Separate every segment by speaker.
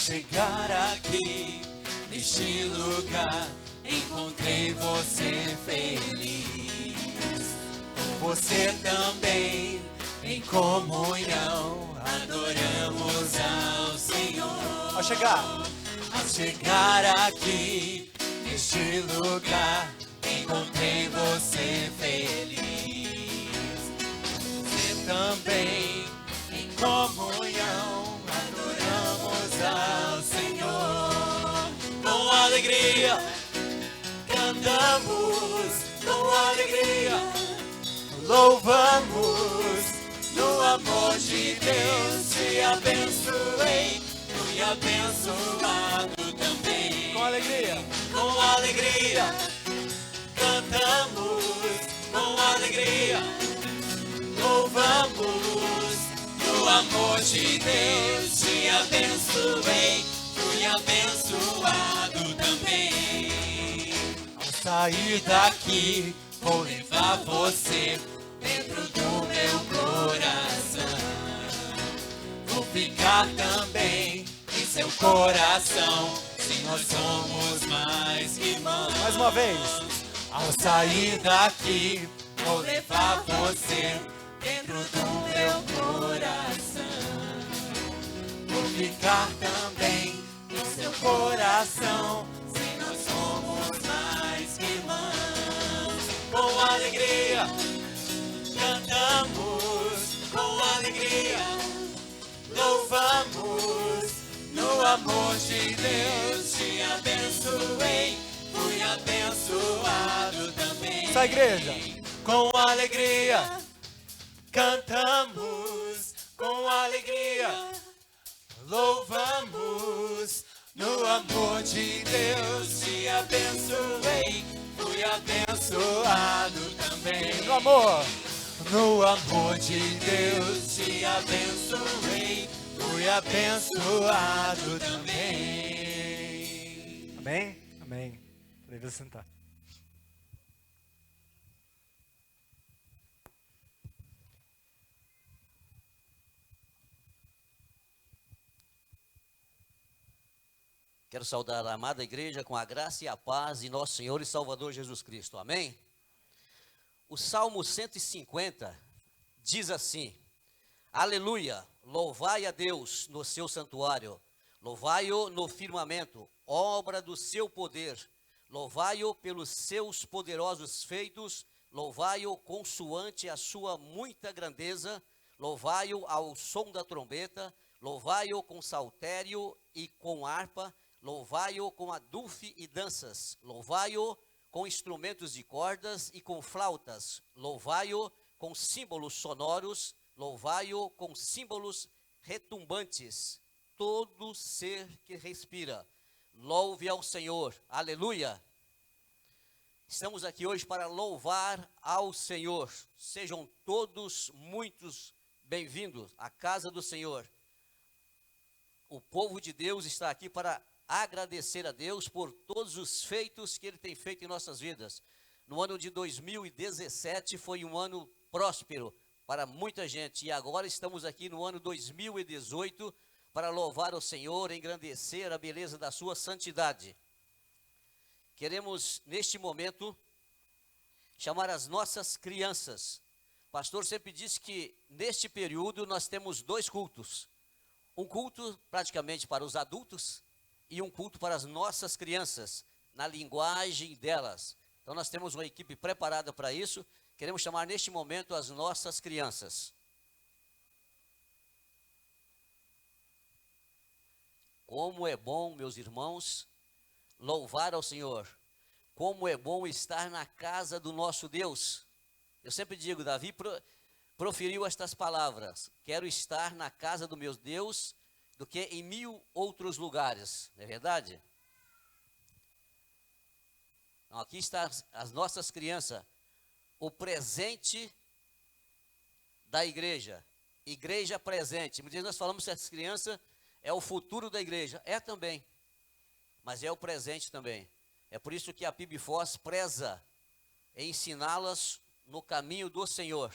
Speaker 1: chegar aqui, neste lugar, encontrei você feliz. Você também, em comunhão, adoramos ao Senhor.
Speaker 2: Ao chegar
Speaker 1: Aqui, neste lugar, encontrei você feliz. Você também, em comunhão, adoramos ao Senhor. Com alegria, cantamos, com alegria, louvamos. No amor de Deus te abençoei, fui abençoado também.
Speaker 2: com alegria,
Speaker 1: cantamos, com alegria, louvamos. No amor de Deus te abençoei, fui abençoado também. Ao sair daqui, vou levar você dentro do meu coração. Vou ficar também em seu coração, se nós somos mais que irmãos.
Speaker 2: mais uma vez.
Speaker 1: Ao sair daqui, vou levar você dentro do meu coração. Vou ficar também em seu coração, se nós somos mais que irmãos. Com alegria, cantamos, com alegria, louvamos. No amor de Deus te abençoei, fui abençoado também.
Speaker 2: Essa igreja,
Speaker 1: Com alegria, cantamos, com alegria, louvamos. No amor de Deus te abençoei, fui abençoado também.
Speaker 2: no amor,
Speaker 1: No amor de Deus te abençoei, fui abençoado também.
Speaker 2: amém, amém. Deve sentar.
Speaker 3: Quero saudar a amada igreja com a graça e a paz de nosso Senhor e Salvador Jesus Cristo. Amém? O Salmo 150 diz assim: Aleluia, louvai a Deus no seu santuário, louvai-o no firmamento, obra do seu poder, louvai-o pelos seus poderosos feitos, louvai-o consoante a sua muita grandeza, louvai-o ao som da trombeta, louvai-o com saltério e com harpa, louvai-o com adufe e danças, louvai-o com instrumentos de cordas e com flautas, louvai-o com símbolos sonoros, louvai-o com símbolos retumbantes. Todo ser que respira, louve ao Senhor. Aleluia! Estamos aqui hoje para louvar ao Senhor. Sejam todos muitos bem-vindos à casa do Senhor. O povo de Deus está aqui para agradecer a Deus por todos os feitos que Ele tem feito em nossas vidas. No ano de 2017 foi um ano próspero para muita gente, e agora estamos aqui no ano 2018 para louvar o Senhor, engrandecer a beleza da sua santidade. Queremos, neste momento, chamar as nossas crianças. O pastor sempre disse que, neste período, nós temos dois cultos. Um culto praticamente para os adultos e um culto para as nossas crianças, na linguagem delas. Então nós temos uma equipe preparada para isso. Queremos chamar neste momento as nossas crianças. Como é bom, meus irmãos, louvar ao Senhor. Como é bom estar na casa do nosso Deus. Eu sempre digo, Davi proferiu estas palavras: quero estar na casa do meu Deus do que em 1000 outros lugares. Não é verdade? Então, aqui estão as nossas crianças, o presente da igreja, igreja presente. Muitas vezes nós falamos que essas crianças é o futuro da igreja. É também, mas é o presente também. É por isso que a PIBFOS preza em ensiná-las no caminho do Senhor.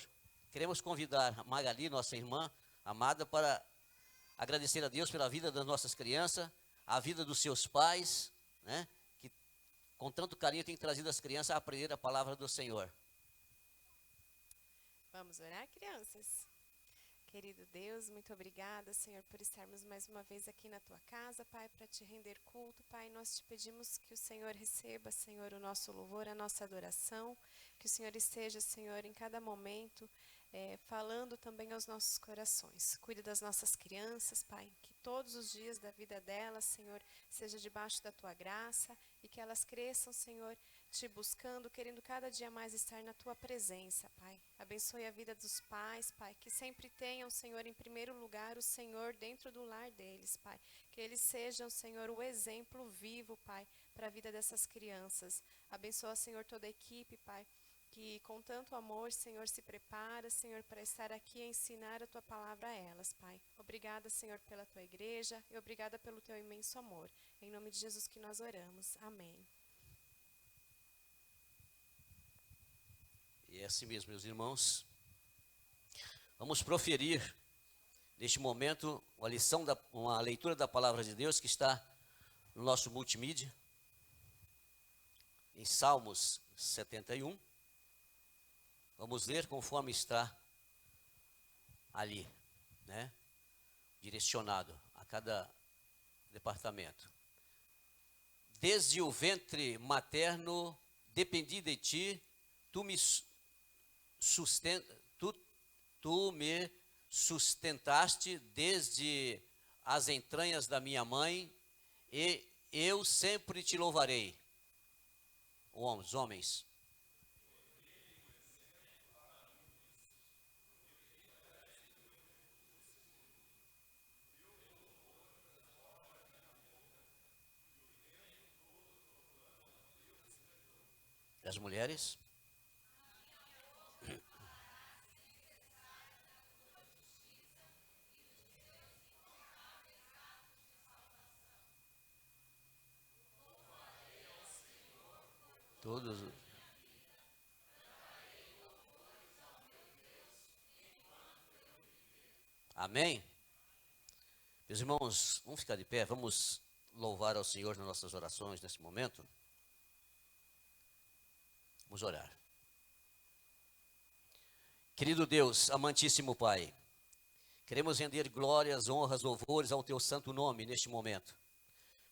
Speaker 3: Queremos convidar a Magali, nossa irmã amada, para agradecer a Deus pela vida das nossas crianças, a vida dos seus pais, né? Que com tanto carinho tem trazido as crianças a aprender a palavra do Senhor.
Speaker 4: Vamos orar, crianças? Querido Deus, muito obrigada, Senhor, por estarmos mais uma vez aqui na Tua casa, Pai, para Te render culto, Pai. Nós Te pedimos que o Senhor receba, Senhor, o nosso louvor, a nossa adoração, que o Senhor esteja, Senhor, em cada momento, falando também aos nossos corações. Cuida das nossas crianças, Pai, que todos os dias da vida delas, Senhor, seja debaixo da Tua graça e que elas cresçam, Senhor, Te buscando, querendo cada dia mais estar na Tua presença, Pai. Abençoe a vida dos pais, Pai, que sempre tenham, Senhor, em primeiro lugar o Senhor dentro do lar deles, Pai. Que eles sejam, Senhor, o exemplo vivo, Pai, para a vida dessas crianças. Abençoa, Senhor, toda a equipe, Pai, que com tanto amor, Senhor, se prepara, Senhor, para estar aqui e ensinar a Tua palavra a elas, Pai. Obrigada, Senhor, pela Tua igreja e obrigada pelo Teu imenso amor. Em nome de Jesus que nós oramos. Amém.
Speaker 3: E é assim mesmo, meus irmãos. Vamos proferir, neste momento, uma leitura da palavra de Deus que está no nosso multimídia, em Salmos 71. Vamos ler conforme está ali, né? Direcionado a cada departamento. Desde o ventre materno dependi de ti, tu me sustentaste desde as entranhas da minha mãe, e eu sempre te louvarei. Os homens. As mulheres. Todos. Amém? Meus irmãos, vamos ficar de pé, vamos louvar ao Senhor nas nossas orações nesse momento. Vamos orar. Querido Deus, amantíssimo Pai, queremos render glórias, honras, louvores ao Teu santo nome neste momento.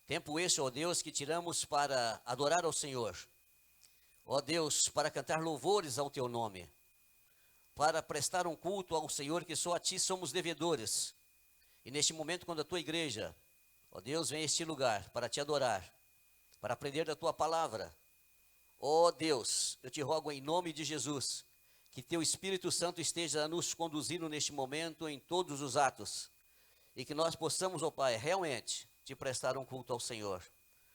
Speaker 3: Tempo este, ó Deus, que tiramos para adorar ao Senhor. Ó Deus, para cantar louvores ao Teu nome, para prestar um culto ao Senhor, que só a Ti somos devedores. E neste momento, quando a Tua igreja, ó Deus, vem a este lugar para Te adorar, para aprender da Tua palavra, ó Deus, eu Te rogo em nome de Jesus, que Teu Espírito Santo esteja nos conduzindo neste momento em todos os atos, e que nós possamos, ó Pai, realmente Te prestar um culto ao Senhor.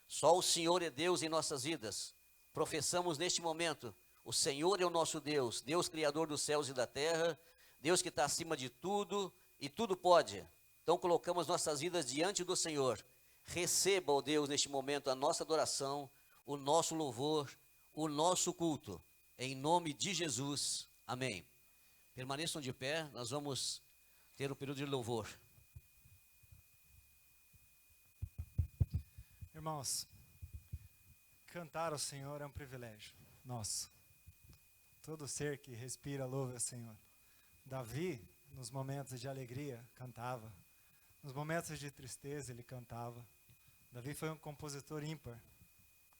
Speaker 3: Só o Senhor é Deus em nossas vidas. Professamos neste momento, o Senhor é o nosso Deus, Deus Criador dos céus e da terra, Deus que está acima de tudo e tudo pode. Então colocamos nossas vidas diante do Senhor. Receba, ó Deus, neste momento a nossa adoração, o nosso louvor, o nosso culto, em nome de Jesus. Amém. Permaneçam de pé, nós vamos ter um período de louvor.
Speaker 2: Irmãos, cantar ao Senhor é um privilégio nosso. Todo ser que respira louva ao Senhor. Davi, nos momentos de alegria, cantava. Nos momentos de tristeza, ele cantava. Davi foi um compositor ímpar.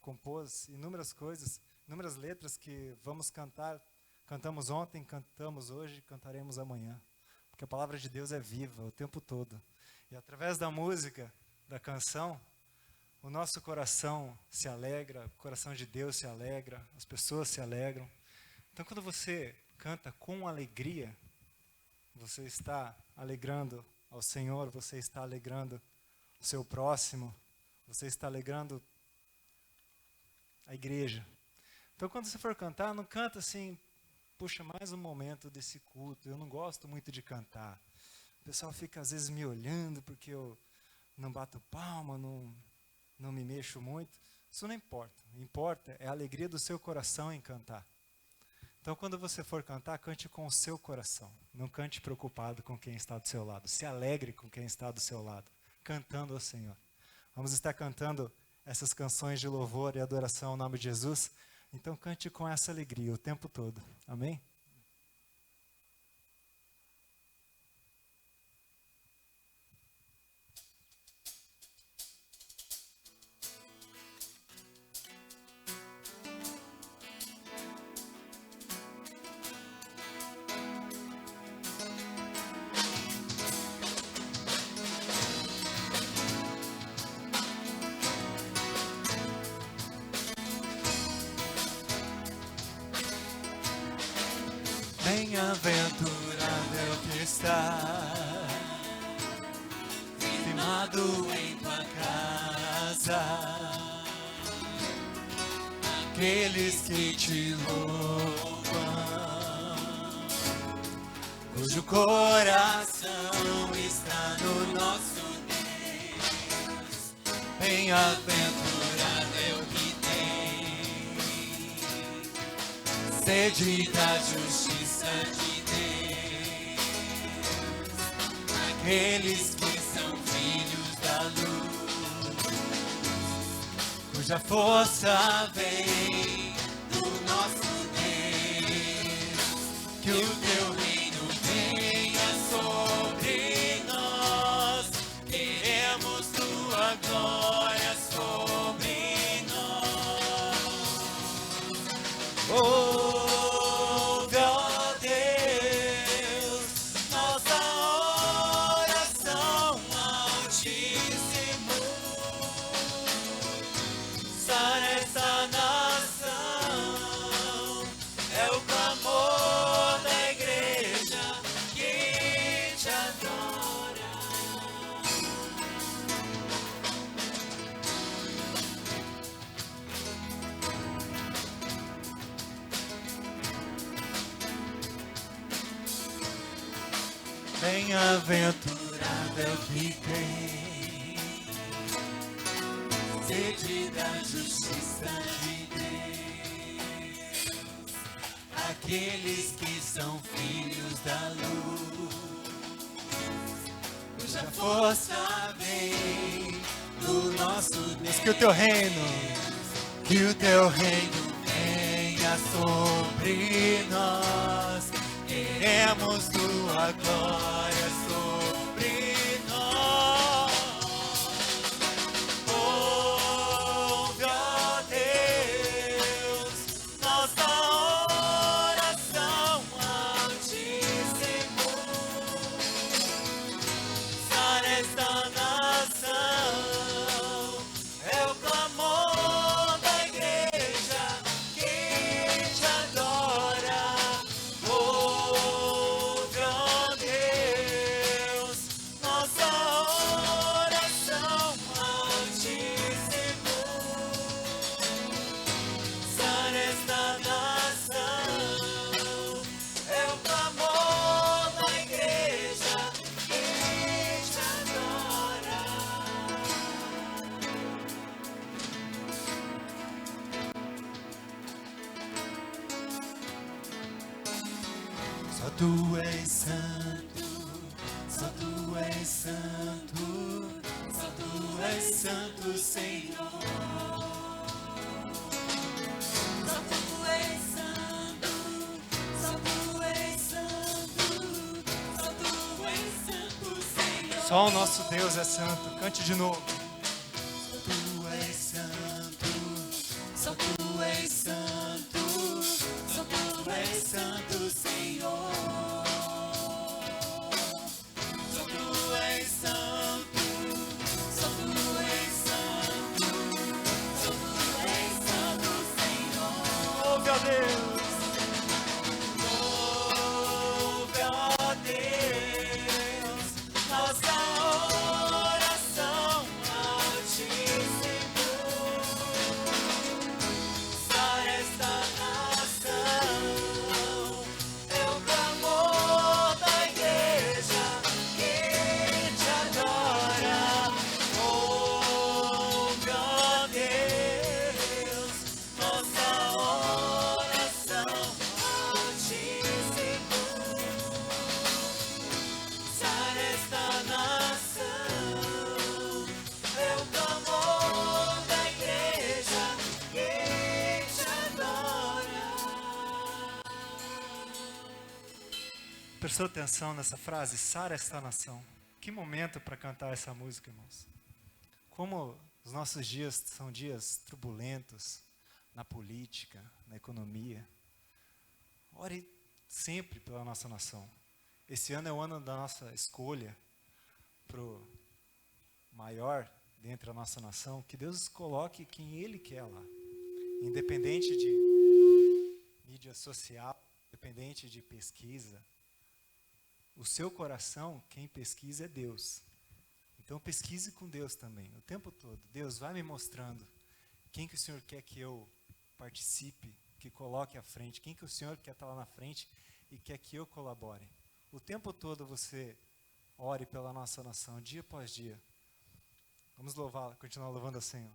Speaker 2: Compôs inúmeras coisas, inúmeras letras que vamos cantar. Cantamos ontem, cantamos hoje, cantaremos amanhã. Porque a palavra de Deus é viva o tempo todo. E através da música, da canção, o nosso coração se alegra, o coração de Deus se alegra, as pessoas se alegram. Então, quando você canta com alegria, você está alegrando ao Senhor, você está alegrando o seu próximo, você está alegrando a igreja. Então, quando você for cantar, não canta assim, puxa, mais um momento desse culto. Eu não gosto muito de cantar. O pessoal fica às vezes me olhando porque eu não bato palma, não me mexo muito. Isso não importa. O que importa é a alegria do seu coração em cantar. Então, quando você for cantar, cante com o seu coração. Não cante preocupado com quem está do seu lado. Se alegre com quem está do seu lado, cantando ao Senhor. Vamos estar cantando essas canções de louvor e adoração ao nome de Jesus. Então, cante com essa alegria o tempo todo. Amém?
Speaker 1: Bem-aventurado é o que está firmado em tua casa, aqueles que te louvam, cujo coração está no nosso Deus. Bem-aventurado é o que tem sede da justiça de Deus, aqueles que são filhos da luz, cuja força vem do nosso Deus. Que o teu reino venha sobre nós, queremos tua glória sobre nós. Ouve, ó Deus, nossa oração, Altíssimo. Sara esta nação, é o clamor da igreja que te adora. Bem-aventurado é o que tem sede da justiça de Deus, aqueles que são filhos da luz, cuja força vem do nosso Deus. Que o teu reino venha sobre nós. Queremos tua glória sobre nós. Ouve, ó Deus, nossa oração, Altíssimo. Sara esta nação, é o clamor da igreja que te adora. Ouve, ó Deus, nossa oração, Altíssimo. Sara esta nação, é o clamor da igreja que te adora. Só tu és santo, só tu és santo, só tu és santo, Senhor. Só tu és santo, só tu és santo, só tu és santo, Senhor.
Speaker 2: Só o nosso Deus é santo. Cante de novo.
Speaker 1: Só tu és santo, só tu és santo, só tu és santo, Senhor. Só tu és santo, só tu és santo, só tu és santo, Senhor. Ouve, ó Deus. Ouve, ó Deus, nossa oração, Altíssimo. Sara esta nação, é o clamor da igreja que te adora. Ouve, ó Deus, nossa oração,
Speaker 2: prestou atenção nessa frase? Sara esta nação. Que momento para cantar essa música, irmãos. Como os nossos dias são dias turbulentos na política, na economia. Ore sempre pela nossa nação. Esse ano é o ano da nossa escolha para o maior dentre a nossa nação, que Deus coloque quem Ele quer lá. Independente de mídia social, independente de pesquisa, o seu coração, quem pesquisa é Deus. Então pesquise com Deus também, o tempo todo. Deus vai me mostrando quem que o Senhor quer que eu participe, que coloque à frente, quem que o Senhor quer estar lá na frente e quer que eu colabore. O tempo todo você ore pela nossa nação, dia após dia. Vamos louvar, continuar louvando ao Senhor.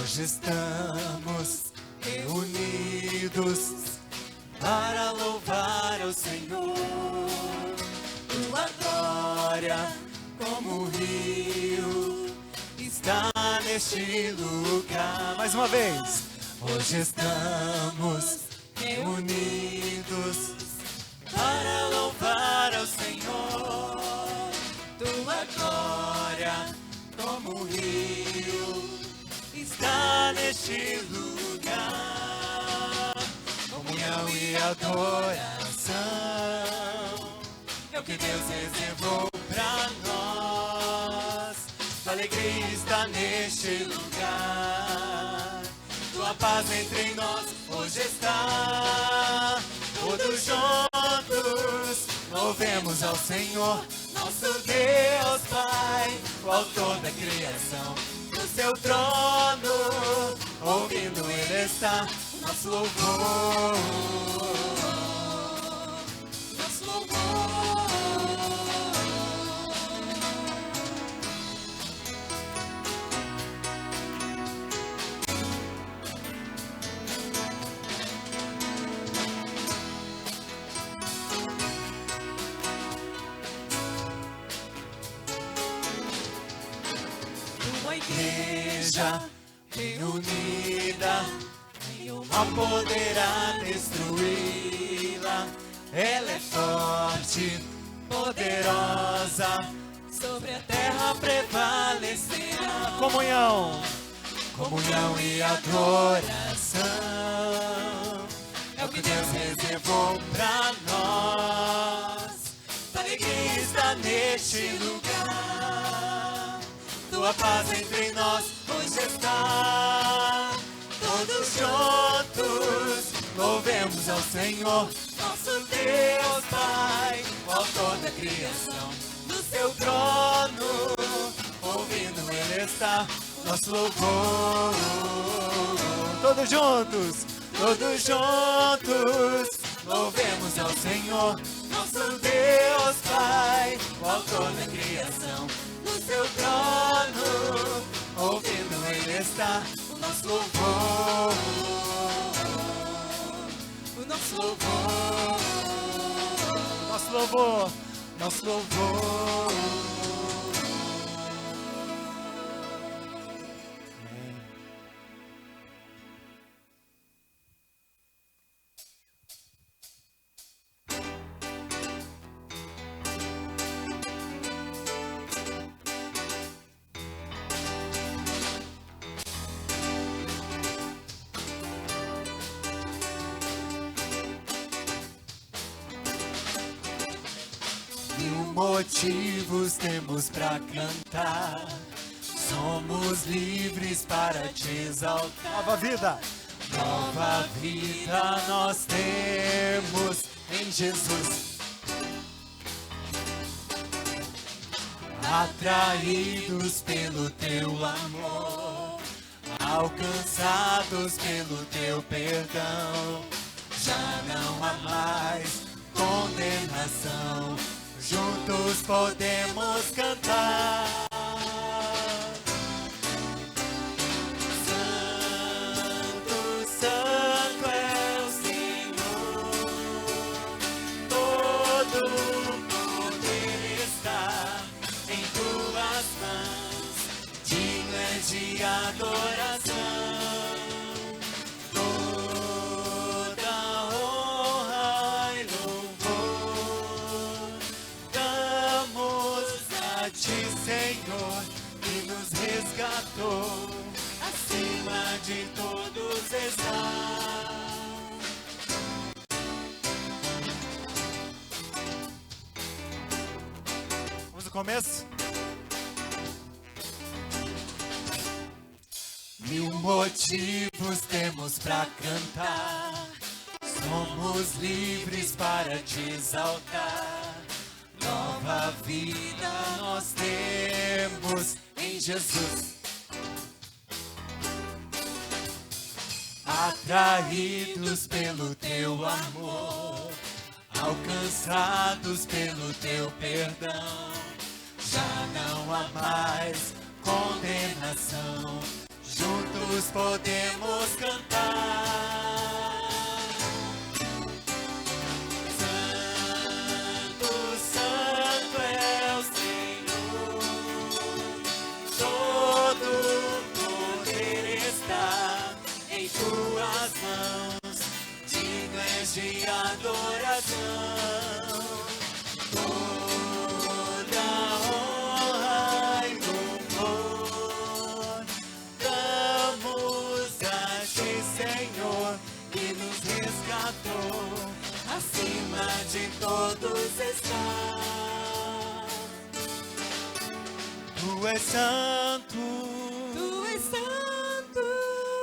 Speaker 2: Hoje estamos reunidos para louvar ao Senhor. Tua glória, como um rio, está neste lugar. Mais uma vez. Hoje estamos reunidos para louvar ao Senhor. Tua glória, como um rio, está neste lugar. Comunhão e adoração é o que Deus reservou para nós. Tua alegria está neste lugar. Tua paz entre nós hoje está. Todos juntos louvemos ao Senhor, nosso Deus Pai, o autor da criação. No seu trono, ouvindo Ele está, nosso louvor, nosso louvor. Tua igreja reunida, nenhum mal poderá destruí-la. Ela é forte, poderosa, sobre a terra prevalecerá. Comunhão, comunhão e adoração é o que Deus reservou para nós. Tua alegria está neste lugar. Tua paz entre nós hoje está. Todos juntos louvemos ao Senhor, nosso Deus Pai, o autor da criação. No seu trono, ouvindo Ele está, nosso louvor. Todos juntos, louvemos ao Senhor, nosso Deus Pai, o autor da criação. No seu trono, ouvindo Ele está, o nosso louvor, o nosso louvor, nosso louvor, nosso louvor. Amém. Motivos temos pra cantar, somos livres para te exaltar. Nova vida, nova vida nós temos em Jesus. Atraídos pelo teu amor, alcançados pelo teu perdão, já não há mais condenação. Juntos podemos cantar. Santo, começo?
Speaker 1: Mil motivos temos pra cantar, somos livres para te exaltar. Nova vida nós temos em Jesus. Atraídos pelo teu amor, alcançados pelo teu perdão, já não há mais condenação. Juntos podemos cantar. Santo, Santo é o Senhor, todo poder está em tuas mãos, digno és de adoração. Toda honra e louvor damos a ti, Senhor, que nos resgatou, acima de todos está.
Speaker 2: Tu és santo,
Speaker 1: Tu és santo,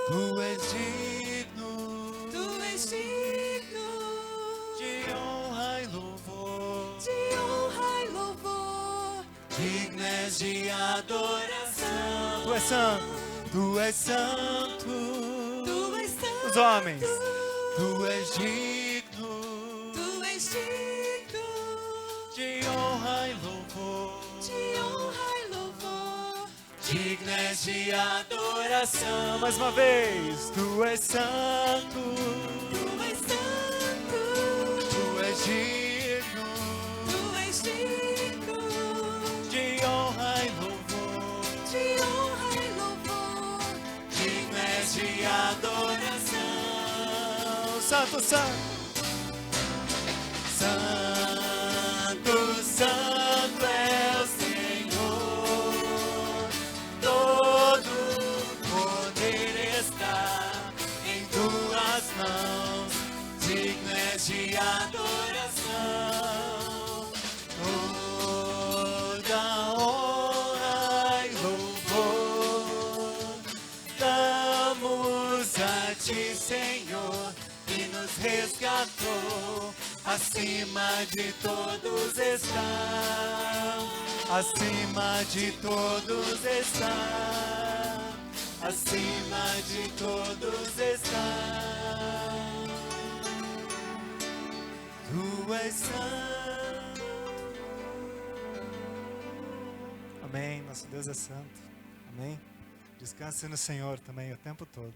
Speaker 2: tu és digno
Speaker 1: tu és digno
Speaker 2: de honra e louvor.
Speaker 1: de honra e louvor, digno és de adoração.
Speaker 2: Tu és santo, tu és santo.
Speaker 1: Tu és santo,
Speaker 2: Os homens, tu és digno
Speaker 1: tu és digno
Speaker 2: de honra e louvor.
Speaker 1: de honra e louvor, digno és de adoração.
Speaker 2: Mais uma vez, tu és santo,
Speaker 1: Tu és santo,
Speaker 2: tu és digno
Speaker 1: tu és digno
Speaker 2: de honra e louvor.
Speaker 1: de honra e louvor, digno és de adoração.
Speaker 2: Santo, santo.
Speaker 1: Santo, Santo é o Senhor, todo poder está em tuas mãos, digno és de adoração. Toda honra e louvor damos a ti, Senhor, que nos resgatou, acima de todos está,
Speaker 2: Acima de
Speaker 1: todos está, acima de todos está. Tu és santo.
Speaker 2: Amém. Nosso Deus é santo. Amém. Descanse no Senhor também o tempo todo.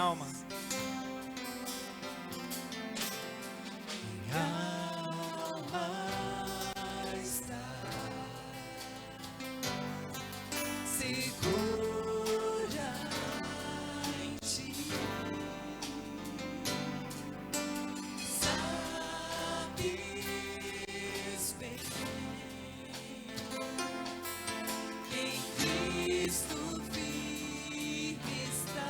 Speaker 2: minha alma.
Speaker 1: Minha alma está segura em ti. Sabes bem que em Cristo firme está.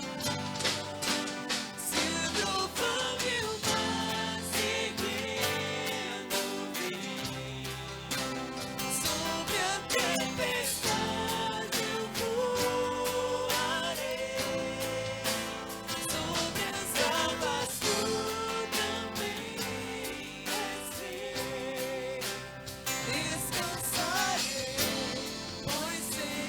Speaker 1: Se o trovão e o mar seguindo vem, sobre a tempestade eu voarei, sobre as águas tu também és descansarei, pois sei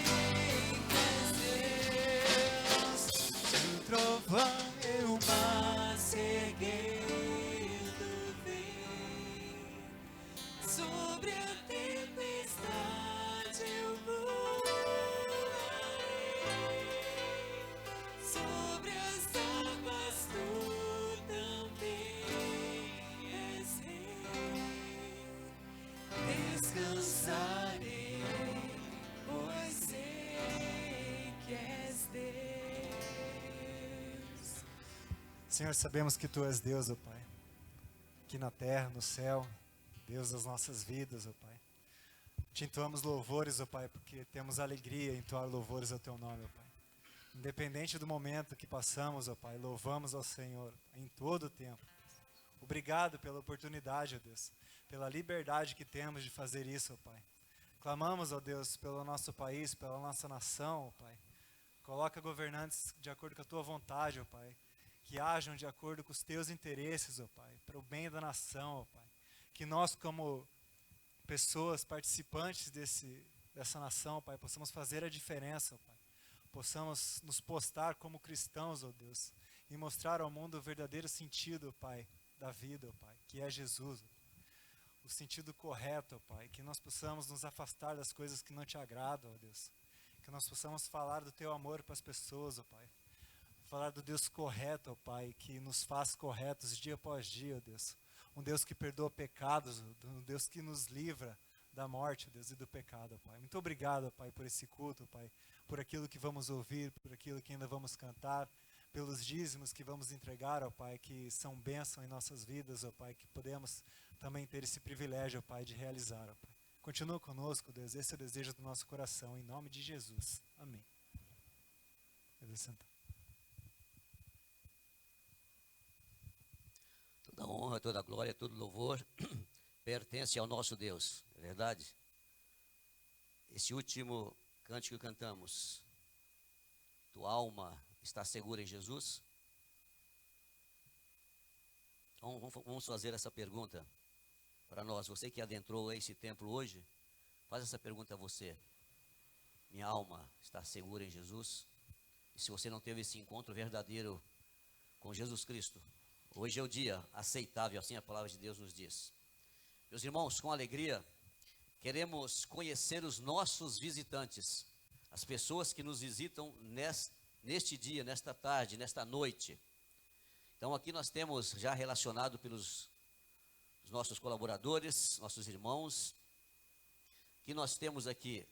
Speaker 1: que és Deus. Se o trovão e o mar seguindo vem, sobre a tempestade eu voarei, sobre as águas tu também és rei. Descansarei, pois sei que és Deus.
Speaker 2: Senhor, sabemos que Tu és Deus, ó Pai. Aqui na terra, no céu, Deus das nossas vidas, ó Pai. Te entoamos louvores, ó Pai, porque temos alegria em entoar louvores ao Teu nome, ó Pai. Independente do momento que passamos, ó Pai, louvamos ao Senhor em todo o tempo. Obrigado pela oportunidade, ó Deus, pela liberdade que temos de fazer isso, ó Pai. Clamamos, ó Deus, pelo nosso país, pela nossa nação, ó Pai. Coloca governantes de acordo com a Tua vontade, ó Pai. Que hajam de acordo com os Teus interesses, ó Pai, para o bem da nação, ó Pai. Que nós, como pessoas participantes dessa nação, ó Pai, possamos fazer a diferença, ó Pai. Possamos nos postar como cristãos, ó Deus, e mostrar ao mundo o verdadeiro sentido, ó Pai, da vida, ó Pai, que é Jesus, ó Pai. O sentido correto, ó Pai, que nós possamos nos afastar das coisas que não Te agradam, ó Deus. Que nós possamos falar do Teu amor para as pessoas, ó Pai. Falar do Deus correto, ó Pai, que nos faz corretos dia após dia, ó Deus. Um Deus que perdoa pecados, um Deus que nos livra da morte, ó Deus, e do pecado, ó Pai. Muito obrigado, ó Pai, por esse culto, ó Pai, por aquilo que vamos ouvir, por aquilo que ainda vamos cantar, pelos dízimos que vamos entregar, ó Pai, que são bênção em nossas vidas, ó Pai, que podemos também ter esse privilégio, ó Pai, de realizar, ó Pai. Continua conosco, Deus, esse é o desejo do nosso coração, em nome de Jesus. Amém. Deve sentar.
Speaker 3: Toda honra, toda glória, todo louvor pertence ao nosso Deus, é verdade? Esse último cântico que cantamos, tua alma está segura em Jesus? Então, vamos fazer essa pergunta para nós. Você que adentrou a esse templo hoje, faz essa pergunta a você. Minha alma está segura em Jesus? E se você não teve esse encontro verdadeiro com Jesus Cristo, hoje é o dia aceitável, assim a palavra de Deus nos diz. Meus irmãos, com alegria, queremos conhecer os nossos visitantes, as pessoas que nos visitam neste dia, nesta tarde, nesta noite. Então aqui nós temos já relacionado pelos os nossos colaboradores, nossos irmãos, que nós temos aqui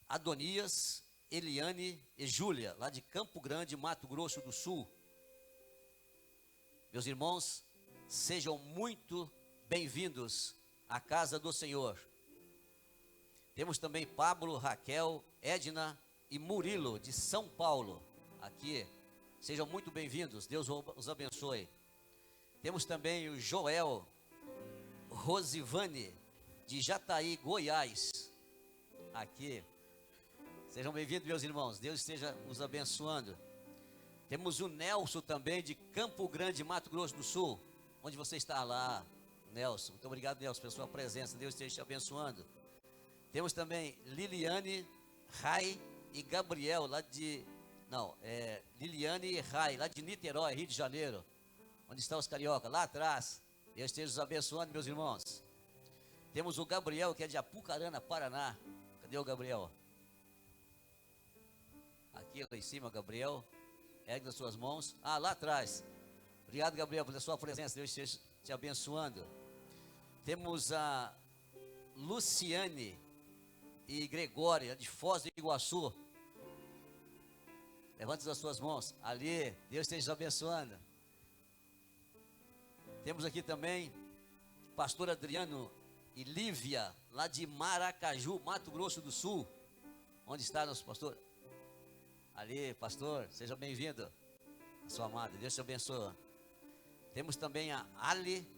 Speaker 3: Adonias, Eliane e Júlia, lá de Campo Grande, Mato Grosso do Sul. Meus irmãos, sejam muito bem-vindos à casa do Senhor. Temos também Pablo, Raquel, Edna e Murilo, de São Paulo, aqui. Sejam muito bem-vindos, Deus os abençoe. Temos também o Joel, Rosivane, de Jataí, Goiás, aqui. Sejam bem-vindos, meus irmãos, Deus esteja os abençoando. Temos o Nelson também, de Campo Grande, Mato Grosso do Sul. Onde você está lá, Nelson? Muito obrigado, Nelson, pela sua presença. Deus esteja te abençoando. Temos também Liliane, Rai e Gabriel, lá de... Liliane e Rai, lá de Niterói, Rio de Janeiro. Onde estão os carioca? Lá atrás. Deus esteja os abençoando, meus irmãos. Temos o Gabriel, que é de Apucarana, Paraná. Cadê o Gabriel? Aqui lá em cima, Gabriel. Ergue as suas mãos. Ah, lá atrás. Obrigado, Gabriel, pela sua presença. Deus esteja te abençoando. Temos a Luciane e Gregória, de Foz do Iguaçu. Levante as suas mãos. Ali, Deus esteja te abençoando. Temos aqui também pastor Adriano e Lívia, lá de Maracaju, Mato Grosso do Sul. Onde está nosso pastor? Ali, pastor, seja bem-vindo. A sua amada, Deus te abençoe. Temos também a Ali,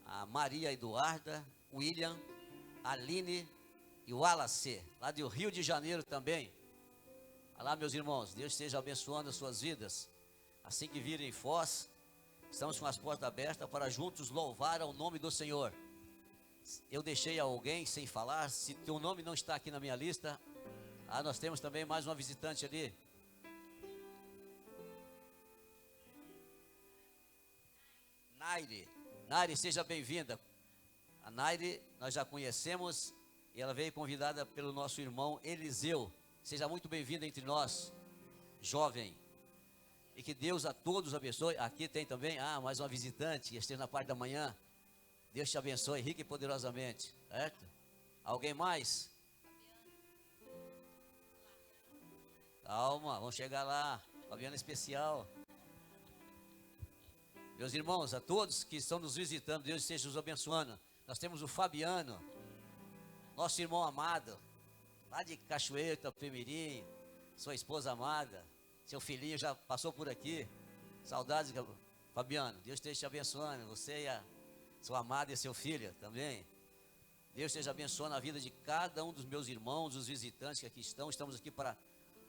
Speaker 3: a Maria Eduarda, William, Aline e o Wallace, lá do Rio de Janeiro também. Olá, meus irmãos, Deus esteja abençoando as suas vidas. Assim que virem em Foz, estamos com as portas abertas para juntos louvar ao nome do Senhor. Eu deixei alguém sem falar, se teu nome não está aqui na minha lista. Nós temos também mais uma visitante ali. Naire, seja bem-vinda. A Naire nós já conhecemos e ela veio convidada pelo nosso irmão Eliseu. Seja muito bem-vinda entre nós, jovem. E que Deus a todos abençoe. Aqui tem também, mais uma visitante que esteja na parte da manhã. Deus te abençoe rica e poderosamente, certo? Alguém mais? Calma, vamos chegar lá. Fabiana especial. Meus irmãos, a todos que estão nos visitando, Deus esteja nos abençoando. Nós temos o Fabiano, nosso irmão amado, lá de Cachoeiro, Itapemirim, sua esposa amada, seu filhinho já passou por aqui. Saudades, Fabiano. Deus esteja te abençoando, você e a sua amada e seu filho também. Deus esteja abençoando a vida de cada um dos meus irmãos, os visitantes que aqui estão. Estamos aqui para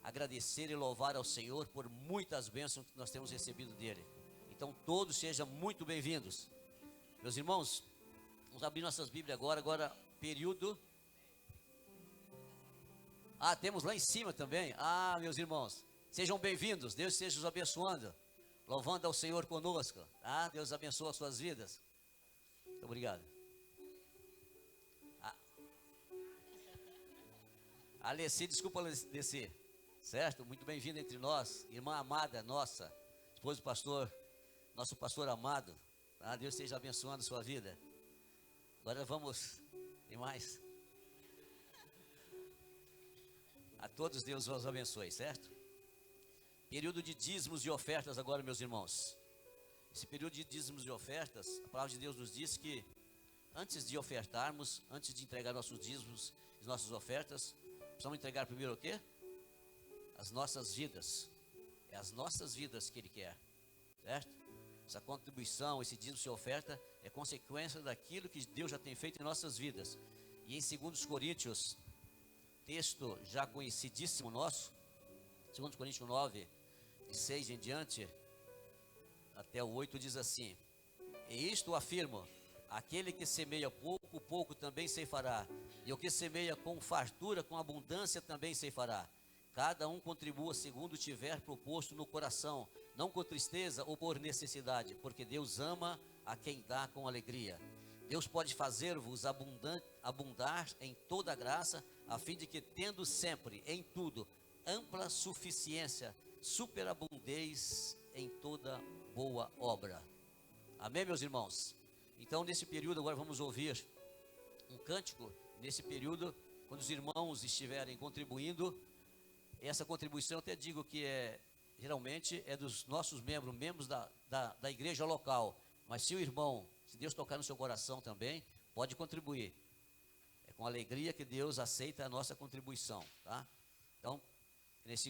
Speaker 3: agradecer e louvar ao Senhor por muitas bênçãos que nós temos recebido dele. Então todos sejam muito bem-vindos. Meus irmãos, vamos abrir nossas Bíblias agora período. Temos lá em cima também. Meus irmãos, sejam bem-vindos. Deus esteja os abençoando, louvando ao Senhor conosco. Deus abençoe as suas vidas. Muito obrigado. Alessi, desculpa descer, certo? Muito bem-vinda entre nós, irmã amada nossa, esposa do pastor, nosso pastor amado. Deus esteja abençoando a sua vida. Agora vamos, tem mais? A todos Deus os abençoe, certo? Período de dízimos e ofertas agora, meus irmãos. Esse período de dízimos e ofertas, a palavra de Deus nos diz que antes de ofertarmos, antes de entregar nossos dízimos e nossas ofertas, precisamos entregar primeiro o quê? As nossas vidas. É as nossas vidas que Ele quer, certo? Essa contribuição, esse dízimo e oferta é consequência daquilo que Deus já tem feito em nossas vidas. E em 2 Coríntios, texto já conhecidíssimo nosso, 2 Coríntios 9, de 6 em diante, até o 8 diz assim: e isto afirmo, aquele que semeia pouco, pouco também ceifará, e o que semeia com fartura, com abundância também ceifará. Cada um contribua segundo tiver proposto no coração, não com tristeza ou por necessidade, porque Deus ama a quem dá com alegria. Deus pode fazer-vos abundar em toda graça, a fim de que, tendo sempre, em tudo, ampla suficiência, superabundez em toda boa obra. Amém, meus irmãos? Então, nesse período, agora vamos ouvir um cântico. Nesse período, quando os irmãos estiverem contribuindo, essa contribuição, eu até digo que geralmente é dos nossos membros da igreja local. Mas se o irmão, se Deus tocar no seu coração também, pode contribuir. É com alegria que Deus aceita a nossa contribuição, tá? Então,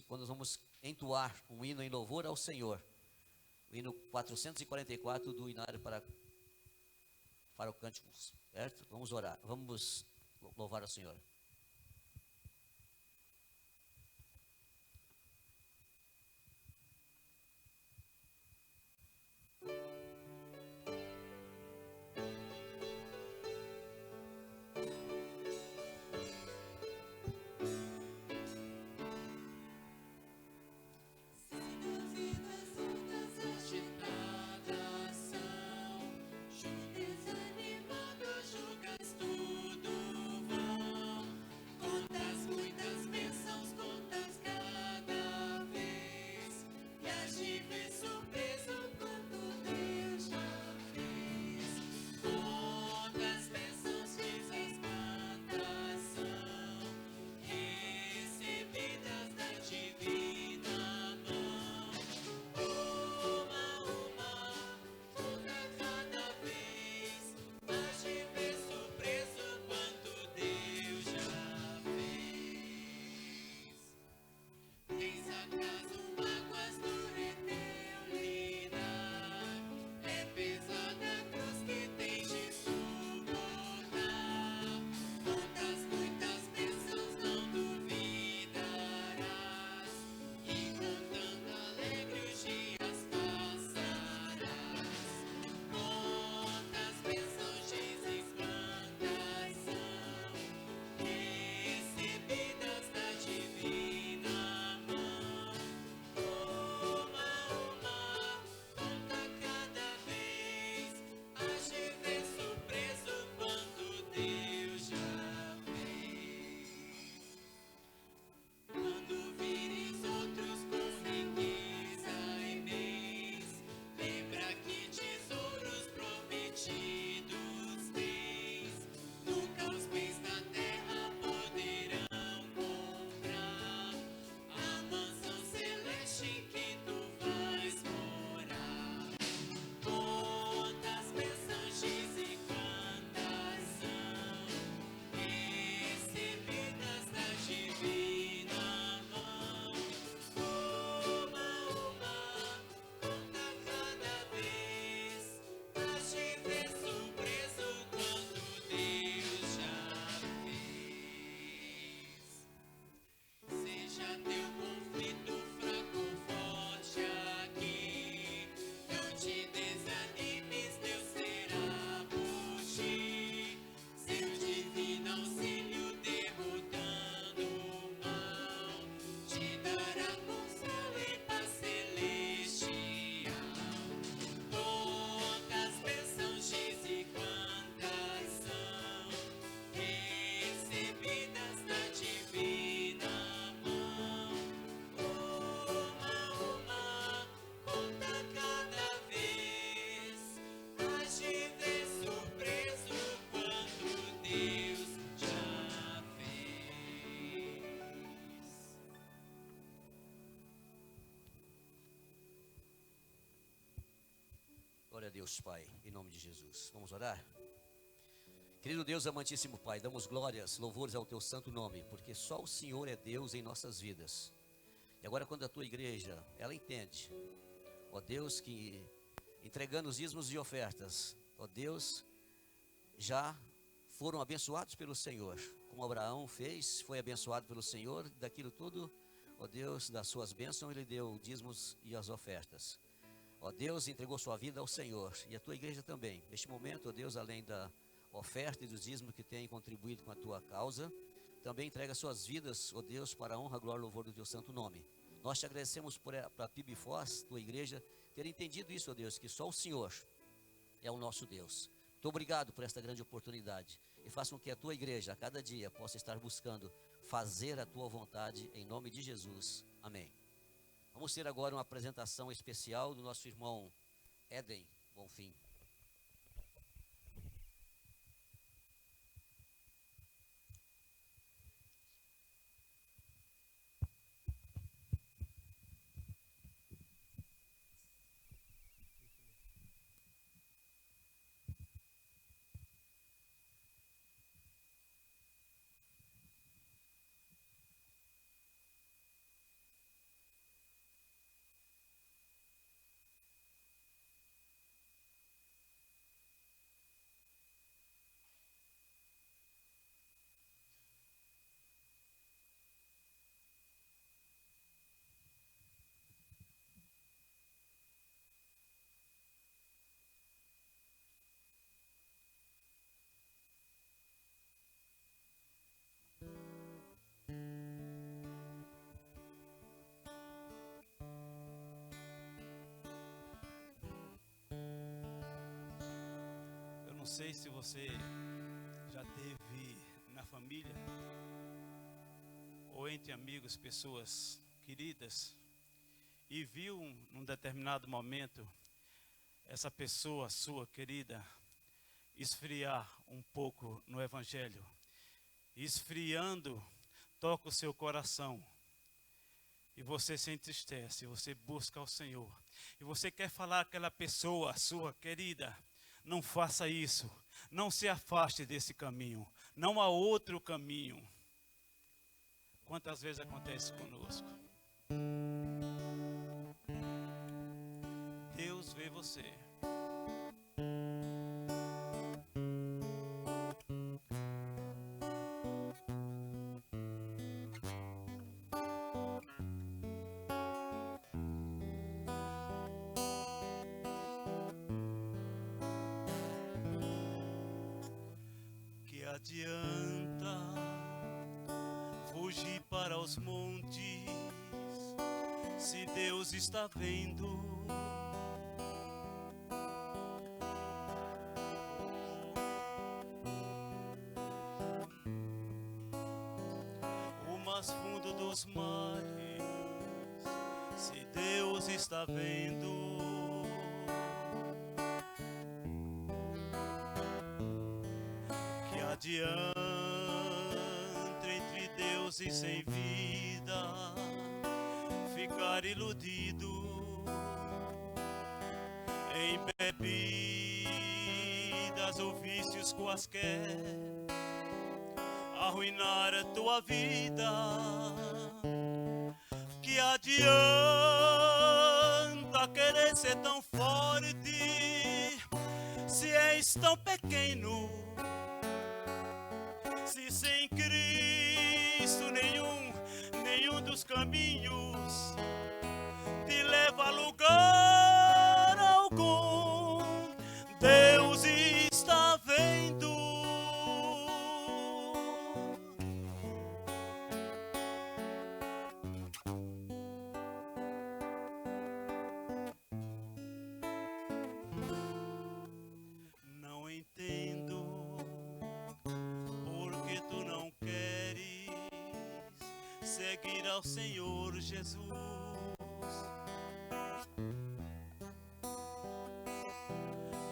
Speaker 3: quando nós vamos entoar um hino em louvor ao Senhor, o hino 444 do Inário para o cântico, certo? Vamos orar, vamos louvar ao Senhor.
Speaker 1: Desanimado, julgas tudo vão.
Speaker 3: Deus Pai, em nome de Jesus. Vamos orar? Querido Deus amantíssimo Pai, damos glórias, louvores ao teu santo nome, porque só o Senhor é Deus em nossas vidas. E agora quando a tua igreja, ela entende, ó Deus, que entregando os dízimos e ofertas, ó Deus, já foram abençoados pelo Senhor, como Abraão fez, foi abençoado pelo Senhor, daquilo tudo, ó Deus, das suas bênçãos, ele deu dízimos e as ofertas. Ó Deus, entregou sua vida ao Senhor, e a tua igreja também. Neste momento, ó Deus, além da oferta e dos dízimos que tem contribuído com a tua causa, também entrega suas vidas, ó Deus, para a honra, glória e louvor do teu santo nome. Nós te agradecemos para a PIB Foz, tua igreja, ter entendido isso, ó Deus, que só o Senhor é o nosso Deus. Muito obrigado por esta grande oportunidade, e faça com que a tua igreja, a cada dia, possa estar buscando fazer a tua vontade, em nome de Jesus. Amém. Vamos ter agora uma apresentação especial do nosso irmão Éden Bonfim.
Speaker 1: Eu não sei se você já teve na família ou entre amigos, pessoas queridas, e viu num determinado momento essa pessoa sua querida esfriar um pouco no Evangelho. Esfriando, toca o seu coração. E você se entristece, você busca ao Senhor. E você quer falar àquela pessoa sua querida: não faça isso, não se afaste desse caminho, não há outro caminho. Quantas vezes acontece conosco? Deus vê você. Que adianta fugir para os montes se Deus está vendo? O mais fundo dos mares, se Deus está vendo? Que adianta entre Deus e sem vida ficar iludido em bebidas ou vícios quaisquer, arruinar a tua vida? Que adianta querer ser tão forte se és tão pequeno? Se sem Cristo nenhum dos caminhos te leva a lugar algum. Deus está vendo. Não entendo porque tu não queres seguir ao Senhor Jesus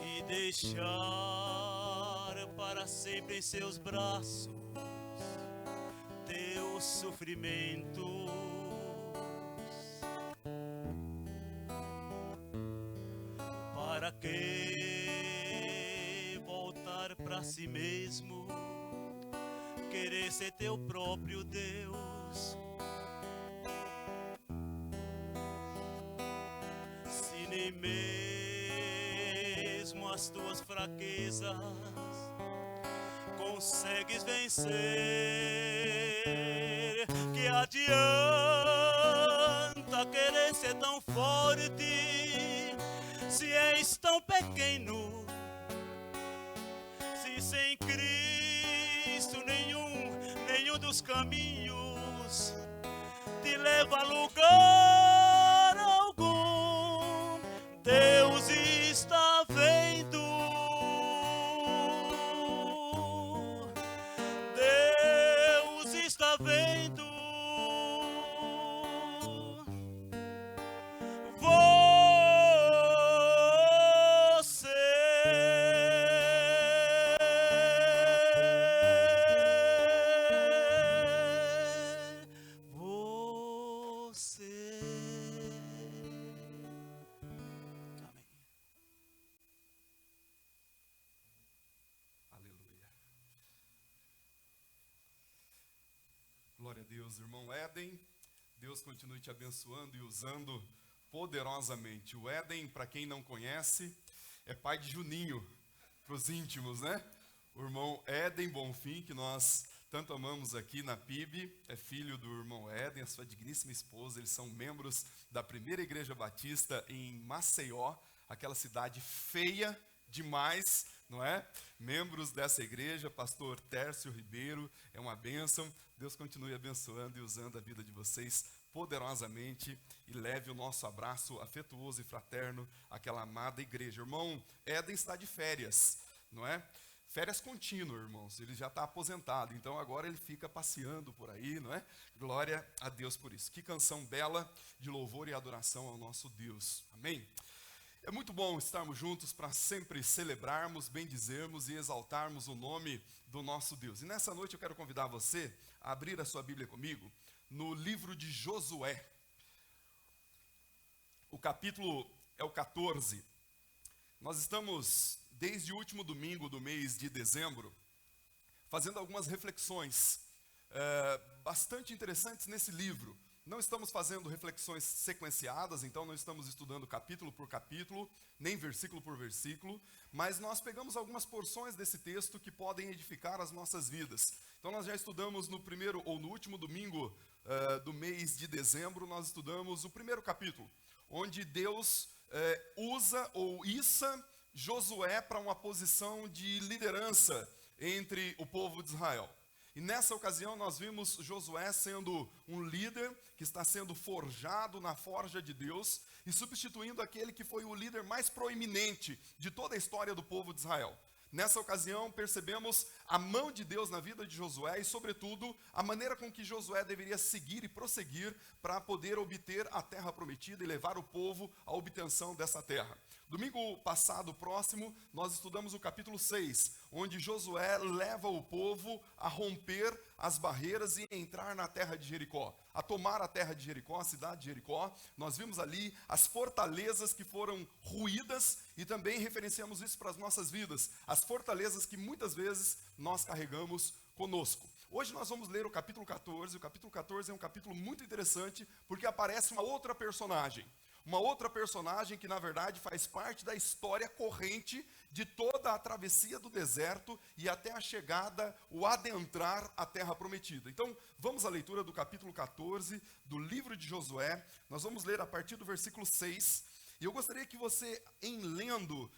Speaker 1: e deixar para sempre em seus braços teus sofrimentos. Para que voltar para si mesmo, querer ser teu próprio Deus? Se nem mesmo as tuas fraquezas consegues vencer, que adianta querer ser tão forte se és tão pequeno? Se sem Cristo nenhum dos caminhos te leva a lugar algum, Deus está vendo. Deus está vendo.
Speaker 5: Glória a Deus, irmão Éden. Deus continue te abençoando e usando poderosamente. O Éden, para quem não conhece, é pai de Juninho, para os íntimos, né? O irmão Éden Bonfim, que nós tanto amamos aqui na PIB, é filho do irmão Éden, a sua digníssima esposa. Eles são membros da Primeira Igreja Batista em Maceió, aquela cidade feia demais, não é? Membros dessa igreja, pastor Tércio Ribeiro, é uma bênção. Deus continue abençoando e usando a vida de vocês poderosamente e leve o nosso abraço afetuoso e fraterno àquela amada igreja. Irmão Éden está de férias, não é? Férias contínuas, irmãos. Ele já está aposentado, então agora ele fica passeando por aí, não é? Glória a Deus por isso. Que canção bela de louvor e adoração ao nosso Deus. Amém? É muito bom estarmos juntos para sempre celebrarmos, bendizermos e exaltarmos o nome do nosso Deus. E nessa noite eu quero convidar você a abrir a sua Bíblia comigo no livro de Josué. O capítulo é o 14. Nós estamos, desde o último domingo do mês de dezembro, fazendo algumas reflexões bastante interessantes nesse livro. Não estamos fazendo reflexões sequenciadas, então não estamos estudando capítulo por capítulo, nem versículo por versículo, mas nós pegamos algumas porções desse texto que podem edificar as nossas vidas. Então nós já estudamos no primeiro ou no último domingo do mês de dezembro, nós estudamos o primeiro capítulo, onde Deus usa ou issa Josué para uma posição de liderança entre o povo de Israel. E nessa ocasião nós vimos Josué sendo um líder que está sendo forjado na forja de Deus e substituindo aquele que foi o líder mais proeminente de toda a história do povo de Israel. Nessa ocasião percebemos a mão de Deus na vida de Josué e, sobretudo, a maneira com que Josué deveria seguir e prosseguir para poder obter a terra prometida e levar o povo à obtenção dessa terra. Domingo passado, próximo, nós estudamos o capítulo 6, onde Josué leva o povo a romper as barreiras e entrar na terra de Jericó, a tomar a terra de Jericó, a cidade de Jericó. Nós vimos ali as fortalezas que foram ruídas e também referenciamos isso para as nossas vidas, as fortalezas que muitas vezes nós carregamos conosco. Hoje nós vamos ler o capítulo 14, o capítulo 14 é um capítulo muito interessante porque aparece uma outra personagem que na verdade faz parte da história corrente de toda a travessia do deserto e até a chegada, o adentrar a terra prometida. Então, vamos à leitura do capítulo 14 do livro de Josué. Nós vamos ler a partir do versículo 6. E eu gostaria que você, em lendo,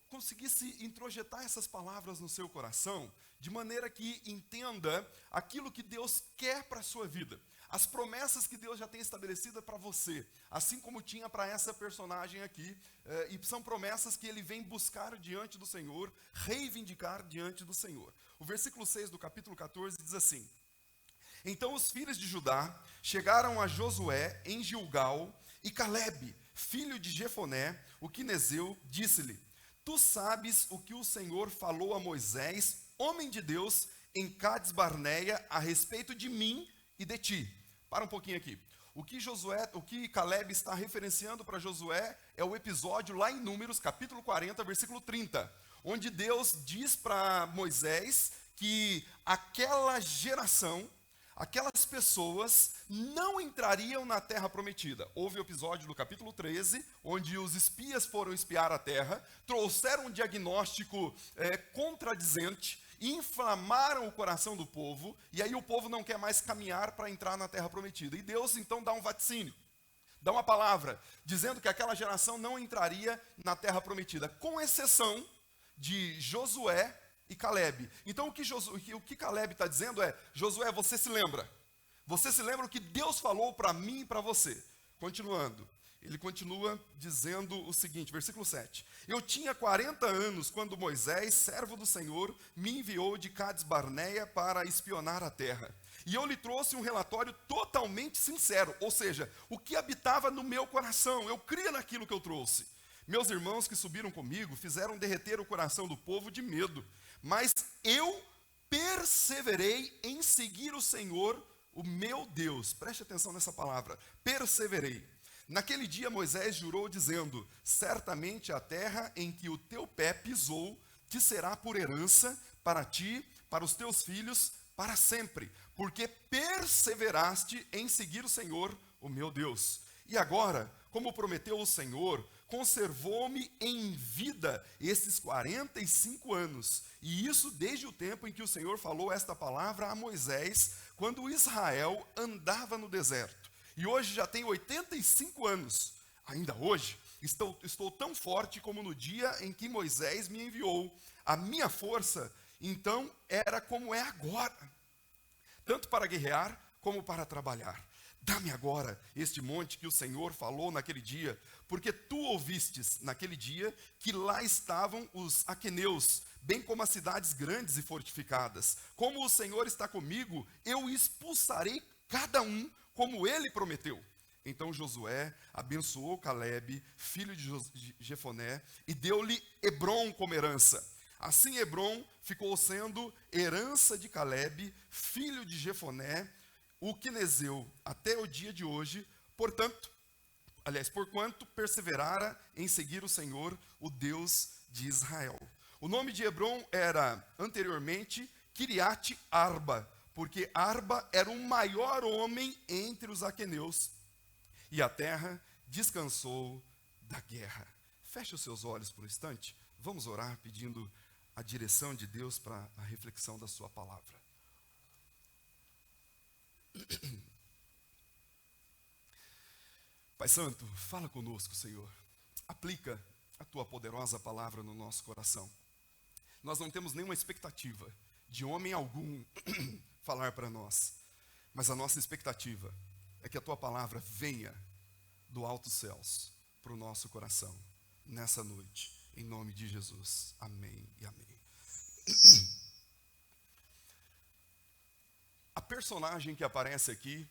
Speaker 5: conseguisse introjetar essas palavras no seu coração, de maneira que entenda aquilo que Deus quer para a sua vida. As promessas que Deus já tem estabelecidas para você, assim como tinha para essa personagem aqui, e são promessas que ele vem buscar diante do Senhor, reivindicar diante do Senhor. O versículo 6 do capítulo 14 diz assim: Então os filhos de Judá chegaram a Josué em Gilgal, e Calebe, filho de Jefoné, o quinezeu, disse-lhe: Tu sabes o que o Senhor falou a Moisés, homem de Deus, em Cades Barneia, a respeito de mim e de ti. Para um pouquinho aqui. o que Caleb está referenciando para Josué é o episódio lá em Números, capítulo 40, versículo 30, onde Deus diz para Moisés que aquela geração, aquelas pessoas não entrariam na terra prometida. Houve o episódio do capítulo 13, onde os espias foram espiar a terra, trouxeram um diagnóstico contradizente, inflamaram o coração do povo, e aí o povo não quer mais caminhar para entrar na terra prometida. E Deus então dá um vaticínio, dá uma palavra, dizendo que aquela geração não entraria na terra prometida, com exceção de Josué e Caleb. Então o que Caleb está dizendo é: Josué, você se lembra? Você se lembra o que Deus falou para mim e para você? Continuando, ele continua dizendo o seguinte, versículo 7. Eu tinha 40 anos quando Moisés, servo do Senhor, me enviou de Cades Barneia para espionar a terra. E eu lhe trouxe um relatório totalmente sincero, ou seja, o que habitava no meu coração. Eu cria naquilo que eu trouxe. Meus irmãos que subiram comigo fizeram derreter o coração do povo de medo. Mas eu perseverei em seguir o Senhor, o meu Deus. Preste atenção nessa palavra, perseverei. Naquele dia Moisés jurou dizendo: certamente a terra em que o teu pé pisou te será por herança para ti, para os teus filhos, para sempre, porque perseveraste em seguir o Senhor, o meu Deus. E agora, como prometeu o Senhor, conservou-me em vida estes 45 anos. E isso desde o tempo em que o Senhor falou esta palavra a Moisés, quando Israel andava no deserto. E hoje já tenho 85 anos. Ainda hoje, estou tão forte como no dia em que Moisés me enviou. A minha força, então, era como é agora, tanto para guerrear como para trabalhar. Dá-me agora este monte que o Senhor falou naquele dia, porque tu ouvistes naquele dia que lá estavam os aqueneus, bem como as cidades grandes e fortificadas. Como o Senhor está comigo, eu expulsarei cada um como ele prometeu. Então Josué abençoou Caleb, filho de Jefoné, e deu-lhe Hebrom como herança. Assim Hebrom ficou sendo herança de Caleb, filho de Jefoné, o quenezeu, até o dia de hoje, porquanto perseverara em seguir o Senhor, o Deus de Israel. O nome de Hebrom era anteriormente Kiriat Arba, porque Arba era o maior homem entre os aqueneus, e a terra descansou da guerra. Feche os seus olhos por um instante, vamos orar pedindo a direção de Deus para a reflexão da sua palavra. Pai Santo, fala conosco, Senhor. Aplica a tua poderosa palavra no nosso coração. Nós não temos nenhuma expectativa de homem algum falar para nós, mas a nossa expectativa é que a tua palavra venha do altos céus para o nosso coração nessa noite, em nome de Jesus. Amém e amém. A personagem que aparece aqui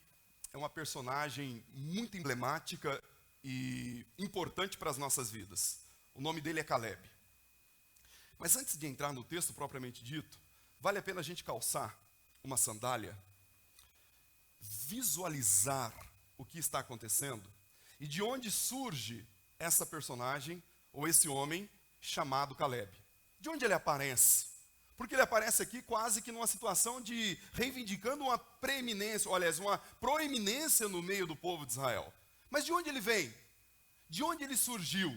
Speaker 5: é uma personagem muito emblemática e importante para as nossas vidas. O nome dele é Caleb. Mas antes de entrar no texto propriamente dito, vale a pena a gente calçar uma sandália, visualizar o que está acontecendo e de onde surge essa personagem ou esse homem chamado Caleb. De onde ele aparece? Porque ele aparece aqui quase que numa situação de reivindicando uma preeminência, uma proeminência no meio do povo de Israel. Mas de onde ele vem? De onde ele surgiu?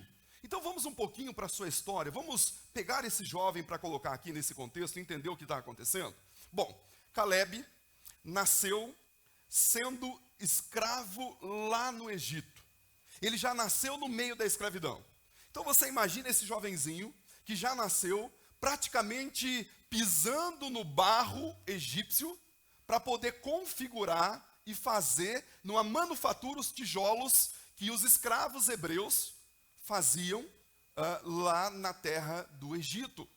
Speaker 5: Então vamos um pouquinho para a sua história, vamos pegar esse jovem para colocar aqui nesse contexto e entender o que está acontecendo. Bom, Caleb nasceu sendo escravo lá no Egito. Ele já nasceu no meio da escravidão. Então você imagina esse jovenzinho que já nasceu praticamente pisando no barro egípcio para poder configurar e fazer numa manufatura os tijolos que os escravos hebreus faziam lá na terra do Egito.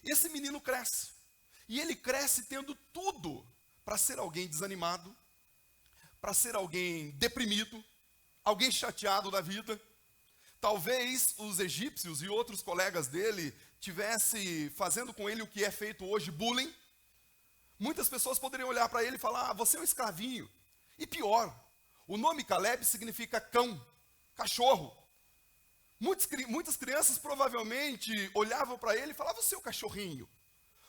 Speaker 5: E esse menino cresce. E ele cresce tendo tudo para ser alguém desanimado, para ser alguém deprimido, alguém chateado da vida. Talvez os egípcios e outros colegas dele tivesse fazendo com ele o que é feito hoje, bullying. Muitas pessoas poderiam olhar para ele e falar: você é um escravinho. E pior, O nome Caleb significa cão, cachorro. Muitas crianças provavelmente olhavam para ele e falavam: seu cachorrinho,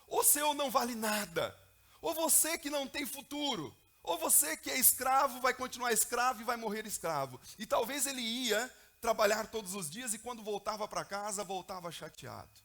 Speaker 5: ou seu não vale nada, ou você que não tem futuro, ou você que é escravo vai continuar escravo e vai morrer escravo. E talvez ele ia trabalhar todos os dias e quando voltava para casa, voltava chateado.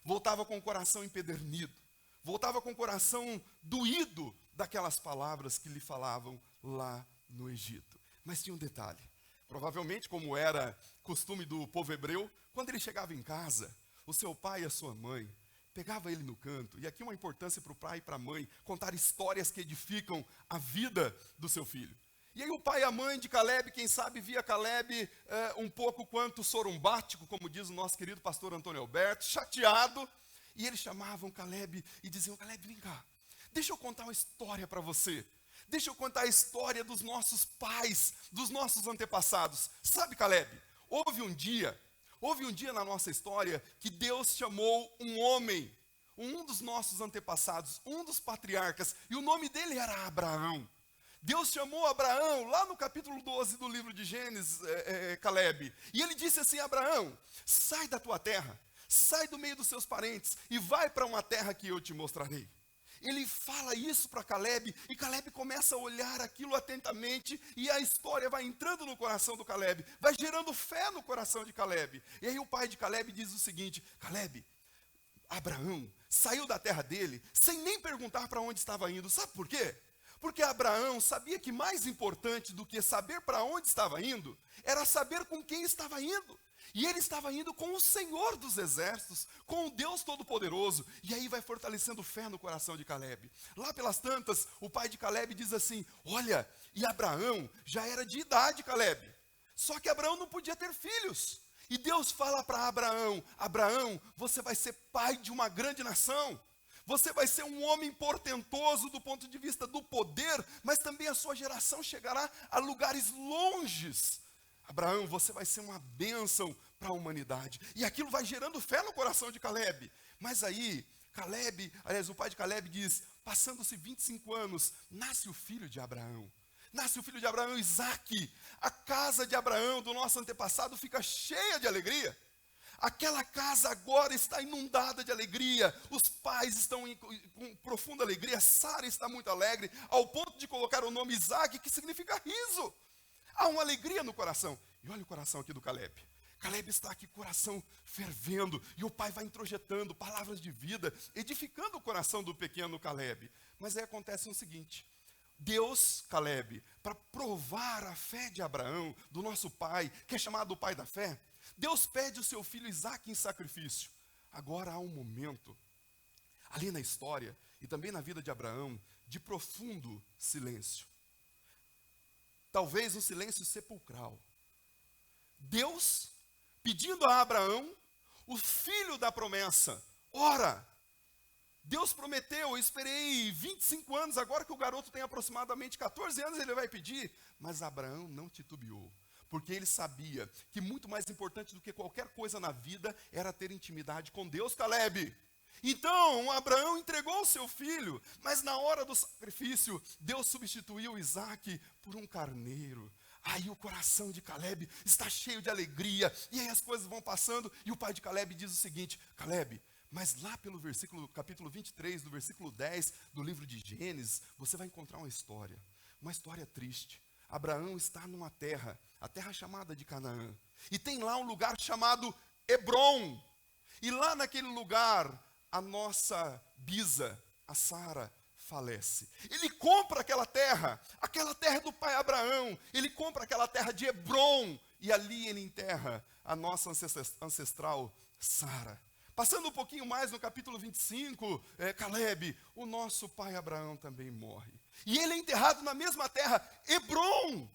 Speaker 5: Voltava com o coração empedernido. Voltava com o coração doído daquelas palavras que lhe falavam lá no Egito. Mas tinha um detalhe. Provavelmente, como era costume do povo hebreu, quando ele chegava em casa, o seu pai e a sua mãe pegava ele no canto, e aqui uma importância para o pai e para a mãe, contar histórias que edificam a vida do seu filho. E aí o pai e a mãe de Caleb, quem sabe via Caleb um pouco quanto sorumbático, como diz o nosso querido pastor Antônio Alberto, chateado, e eles chamavam Caleb e diziam: Caleb, vem cá, deixa eu contar uma história para você. Deixa eu contar a história dos nossos pais, dos nossos antepassados. Sabe, Caleb, houve um dia na nossa história que Deus chamou um homem, um dos nossos antepassados, um dos patriarcas, e o nome dele era Abraão. Deus chamou Abraão lá no capítulo 12 do livro de Gênesis, Caleb, e ele disse assim: Abraão, sai da tua terra, sai do meio dos seus parentes e vai para uma terra que eu te mostrarei. Ele fala isso para Caleb, e Caleb começa a olhar aquilo atentamente, e a história vai entrando no coração do Caleb, vai gerando fé no coração de Caleb. E aí o pai de Caleb diz o seguinte: Caleb, Abraão saiu da terra dele, sem nem perguntar para onde estava indo. Sabe por quê? Porque Abraão sabia que mais importante do que saber para onde estava indo, era saber com quem estava indo. E ele estava indo com o Senhor dos exércitos, com o Deus Todo-Poderoso. E aí vai fortalecendo fé no coração de Caleb. Lá pelas tantas, o pai de Caleb diz assim: olha, e Abraão já era de idade, Caleb. Só que Abraão não podia ter filhos. E Deus fala para Abraão: Abraão, você vai ser pai de uma grande nação. Você vai ser um homem portentoso do ponto de vista do poder, mas também a sua geração chegará a lugares longes. Abraão, você vai ser uma bênção para a humanidade. E aquilo vai gerando fé no coração de Caleb. Mas aí, o pai de Caleb diz: passando-se 25 anos, nasce o filho de Abraão. Nasce o filho de Abraão, Isaque. A casa de Abraão, do nosso antepassado, fica cheia de alegria. Aquela casa agora está inundada de alegria. Os pais estão com profunda alegria. Sara está muito alegre, ao ponto de colocar o nome Isaque, que significa riso. Há uma alegria no coração. E olha o coração aqui do Caleb. Caleb está aqui, coração fervendo. E o pai vai introjetando palavras de vida, edificando o coração do pequeno Caleb. Mas aí acontece o seguinte: Deus, Caleb, para provar a fé de Abraão, do nosso pai, que é chamado o pai da fé, Deus pede o seu filho Isaque em sacrifício. Agora há um momento, ali na história, e também na vida de Abraão, de profundo silêncio. Talvez um silêncio sepulcral. Deus pedindo a Abraão, o filho da promessa: ora, Deus prometeu, eu esperei 25 anos, agora que o garoto tem aproximadamente 14 anos, ele vai pedir. Mas Abraão não titubeou, porque ele sabia que muito mais importante do que qualquer coisa na vida era ter intimidade com Deus, Caleb. Então, Abraão entregou o seu filho, mas na hora do sacrifício, Deus substituiu Isaque por um carneiro. Aí o coração de Caleb está cheio de alegria, e aí as coisas vão passando, e o pai de Caleb diz o seguinte: Caleb, mas lá pelo capítulo 23, do versículo 10 do livro de Gênesis, você vai encontrar uma história triste. Abraão está numa terra, a terra chamada de Canaã, e tem lá um lugar chamado Hebrom, e lá naquele lugar, a nossa bisa, a Sara, falece. Ele compra aquela terra é do pai Abraão, ele compra aquela terra de Hebrom, e ali ele enterra a nossa ancestral Sara. Passando um pouquinho mais no capítulo 25, Caleb, o nosso pai Abraão também morre. E ele é enterrado na mesma terra, Hebrom.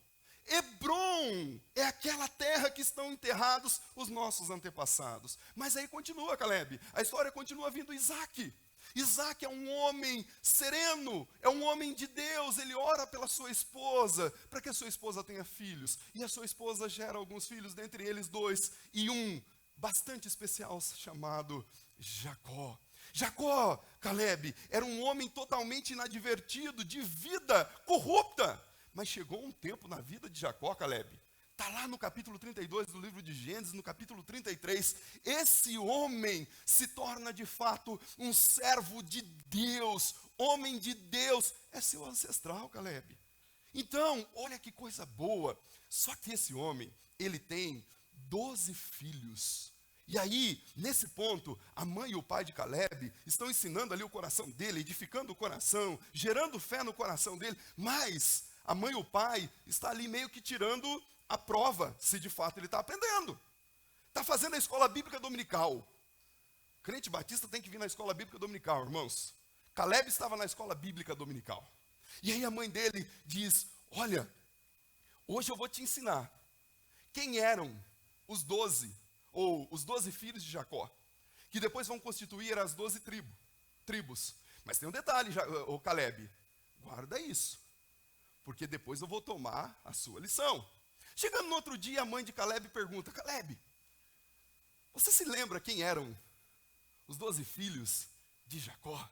Speaker 5: Hebrom é aquela terra que estão enterrados os nossos antepassados. Mas aí continua, Caleb, a história continua vindo Isaque. Isaque é um homem sereno, é um homem de Deus, ele ora pela sua esposa, para que a sua esposa tenha filhos. E a sua esposa gera alguns filhos, dentre eles 2, e um bastante especial chamado Jacó. Jacó, Caleb, era um homem totalmente inadvertido, de vida corrupta. Mas chegou um tempo na vida de Jacó, Caleb. Está lá no capítulo 32 do livro de Gênesis, no capítulo 33. Esse homem se torna de fato um servo de Deus, homem de Deus. É seu ancestral, Caleb. Então, olha que coisa boa. Só que esse homem, ele tem 12 filhos. E aí, nesse ponto, a mãe e o pai de Caleb estão ensinando ali o coração dele, edificando o coração, gerando fé no coração dele. Mas a mãe e o pai estão ali meio que tirando a prova, se de fato ele está aprendendo. Está fazendo a escola bíblica dominical. Crente batista tem que vir na escola bíblica dominical, irmãos. Caleb estava na escola bíblica dominical. E aí a mãe dele diz, olha, hoje eu vou te ensinar quem eram os 12, ou os 12 filhos de Jacó, que depois vão constituir as 12 tribos. Mas tem um detalhe, ô Caleb, guarda isso, porque depois eu vou tomar a sua lição. Chegando no outro dia, a mãe de Caleb pergunta, Caleb, você se lembra quem eram os 12 filhos de Jacó?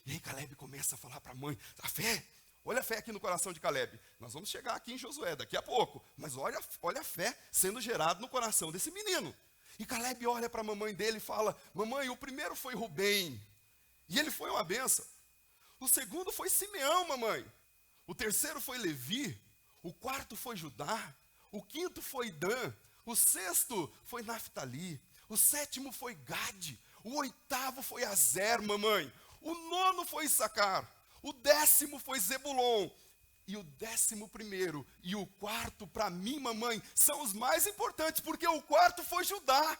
Speaker 5: E aí Caleb começa a falar para a mãe, a fé, olha a fé aqui no coração de Caleb. Nós vamos chegar aqui em Josué daqui a pouco, mas olha a fé sendo gerada no coração desse menino. E Caleb olha para a mamãe dele e fala, mamãe, o primeiro foi Rubem, e ele foi uma bênção. O segundo foi Simeão, mamãe. O terceiro foi Levi. O quarto foi Judá. O quinto foi Dan, o sexto foi Naftali, o sétimo foi Gade, o oitavo foi Azer, mamãe, o nono foi Issacar, o 10º foi Zebulon, e o 11º e o quarto, para mim, mamãe, são os mais importantes, porque o quarto foi Judá.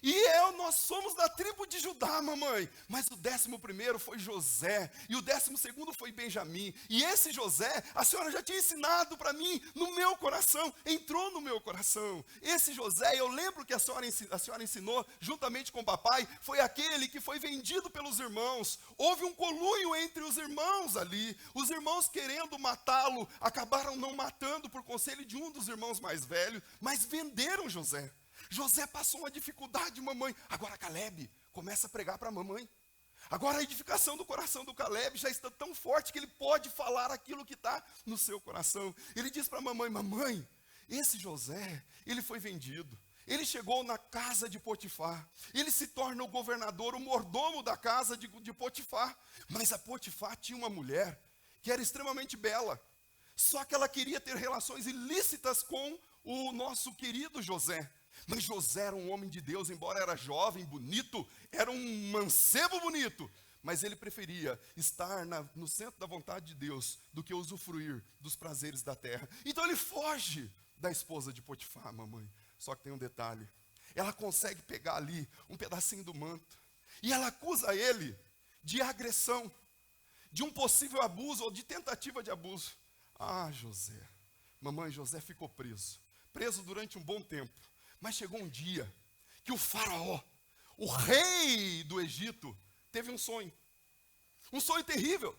Speaker 5: E nós somos da tribo de Judá, mamãe. Mas o 11º foi José. E o 12º foi Benjamim. E esse José, a senhora já tinha ensinado para mim, no meu coração. Entrou no meu coração. Esse José, eu lembro que a senhora ensinou, juntamente com o papai, foi aquele que foi vendido pelos irmãos. Houve um conluio entre os irmãos ali. Os irmãos querendo matá-lo, acabaram não matando por conselho de um dos irmãos mais velhos, mas venderam José. José passou uma dificuldade, mamãe. Agora Caleb começa a pregar para a mamãe. Agora a edificação do coração do Caleb já está tão forte que ele pode falar aquilo que está no seu coração. Ele diz para a mamãe, mamãe, esse José, ele foi vendido. Ele chegou na casa de Potifar. Ele se torna o governador, o mordomo da casa de Potifar. Mas a Potifar tinha uma mulher que era extremamente bela. Só que ela queria ter relações ilícitas com o nosso querido José. Mas José era um homem de Deus, embora era jovem, bonito, era um mancebo bonito. Mas ele preferia estar no centro da vontade de Deus do que usufruir dos prazeres da terra. Então ele foge da esposa de Potifar, mamãe. Só que tem um detalhe. Ela consegue pegar ali um pedacinho do manto. E ela acusa ele de agressão, de um possível abuso ou de tentativa de abuso. Ah, José. Mamãe, José ficou preso. Preso durante um bom tempo. Mas chegou um dia que o faraó, o rei do Egito, teve um sonho terrível.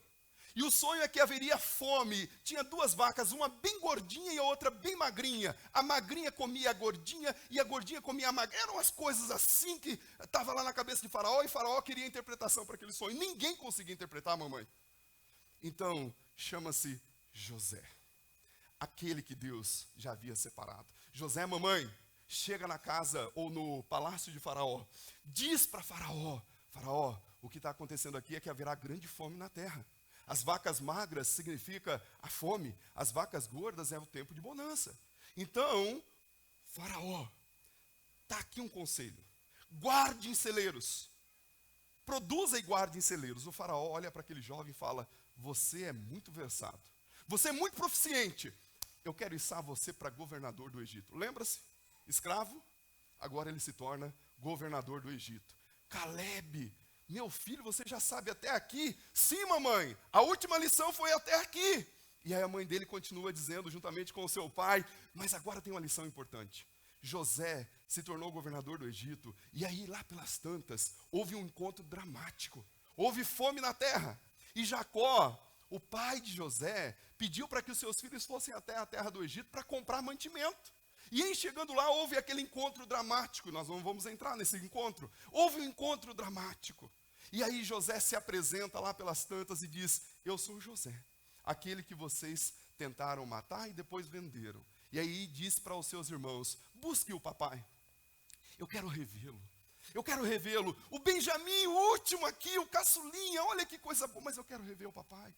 Speaker 5: E o sonho é que haveria fome. Tinha 2 vacas, uma bem gordinha e a outra bem magrinha. A magrinha comia a gordinha e a gordinha comia a magrinha. Eram as coisas assim que estavam lá na cabeça de Faraó, e Faraó queria interpretação para aquele sonho. Ninguém conseguia interpretar, mamãe. Então, chama-se José, aquele que Deus já havia separado. José, mamãe, chega na casa ou no palácio de Faraó, diz para Faraó, Faraó, o que está acontecendo aqui é que haverá grande fome na terra. As vacas magras significa a fome, as vacas gordas é o tempo de bonança. Então, Faraó, está aqui um conselho, guarde em celeiros, produza e guarde em celeiros. O Faraó olha para aquele jovem e fala, você é muito versado, você é muito proficiente, eu quero içar você para governador do Egito. Lembra-se? Escravo, agora ele se torna governador do Egito. Caleb, meu filho, você já sabe até aqui? Sim, mamãe, a última lição foi até aqui. E aí a mãe dele continua dizendo, juntamente com o seu pai, mas agora tem uma lição importante. José se tornou governador do Egito, e aí lá pelas tantas, houve um encontro dramático. Houve fome na terra, e Jacó, o pai de José, pediu para que os seus filhos fossem até a terra do Egito para comprar mantimento. E em chegando lá, houve aquele encontro dramático. Nós não vamos entrar nesse encontro. Houve um encontro dramático. E aí José se apresenta lá pelas tantas e diz, eu sou José, aquele que vocês tentaram matar e depois venderam. E aí disse para os seus irmãos: busque o papai, eu quero revê-lo. Eu quero revê-lo. O Benjamim, o último aqui, o caçulinha, olha que coisa boa, mas eu quero rever o papai.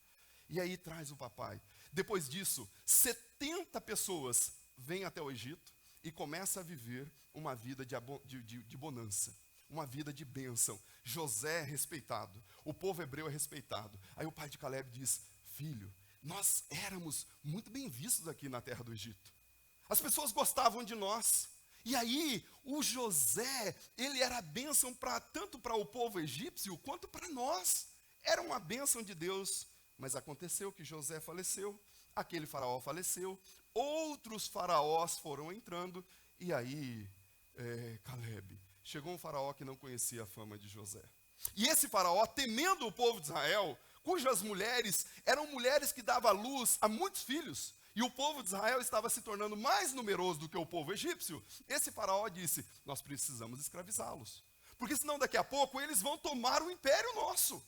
Speaker 5: E aí traz o papai. Depois disso, 70 pessoas vêm até o Egito e começam a viver uma vida de bonança, uma vida de bênção. José é respeitado, o povo hebreu é respeitado. Aí o pai de Caleb diz: filho, nós éramos muito bem vistos aqui na terra do Egito. As pessoas gostavam de nós. E aí, o José, ele era a bênção tanto para o povo egípcio, quanto para nós. Era uma bênção de Deus. Mas aconteceu que José faleceu, aquele faraó faleceu, outros faraós foram entrando, e aí, Caleb, chegou um faraó que não conhecia a fama de José. E esse faraó, temendo o povo de Israel, cujas mulheres eram mulheres que davam à luz a muitos filhos, e o povo de Israel estava se tornando mais numeroso do que o povo egípcio, esse faraó disse: nós precisamos escravizá-los, porque senão daqui a pouco eles vão tomar o império nosso.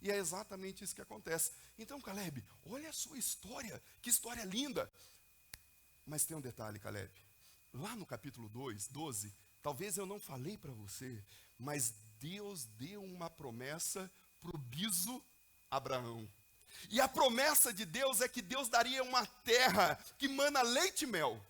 Speaker 5: E é exatamente isso que acontece. Então, Caleb, olha a sua história, que história linda. Mas tem um detalhe, Caleb. Lá no capítulo 12, talvez eu não falei para você, mas Deus deu uma promessa para o biso Abraão. E a promessa de Deus é que Deus daria uma terra que mana leite e mel.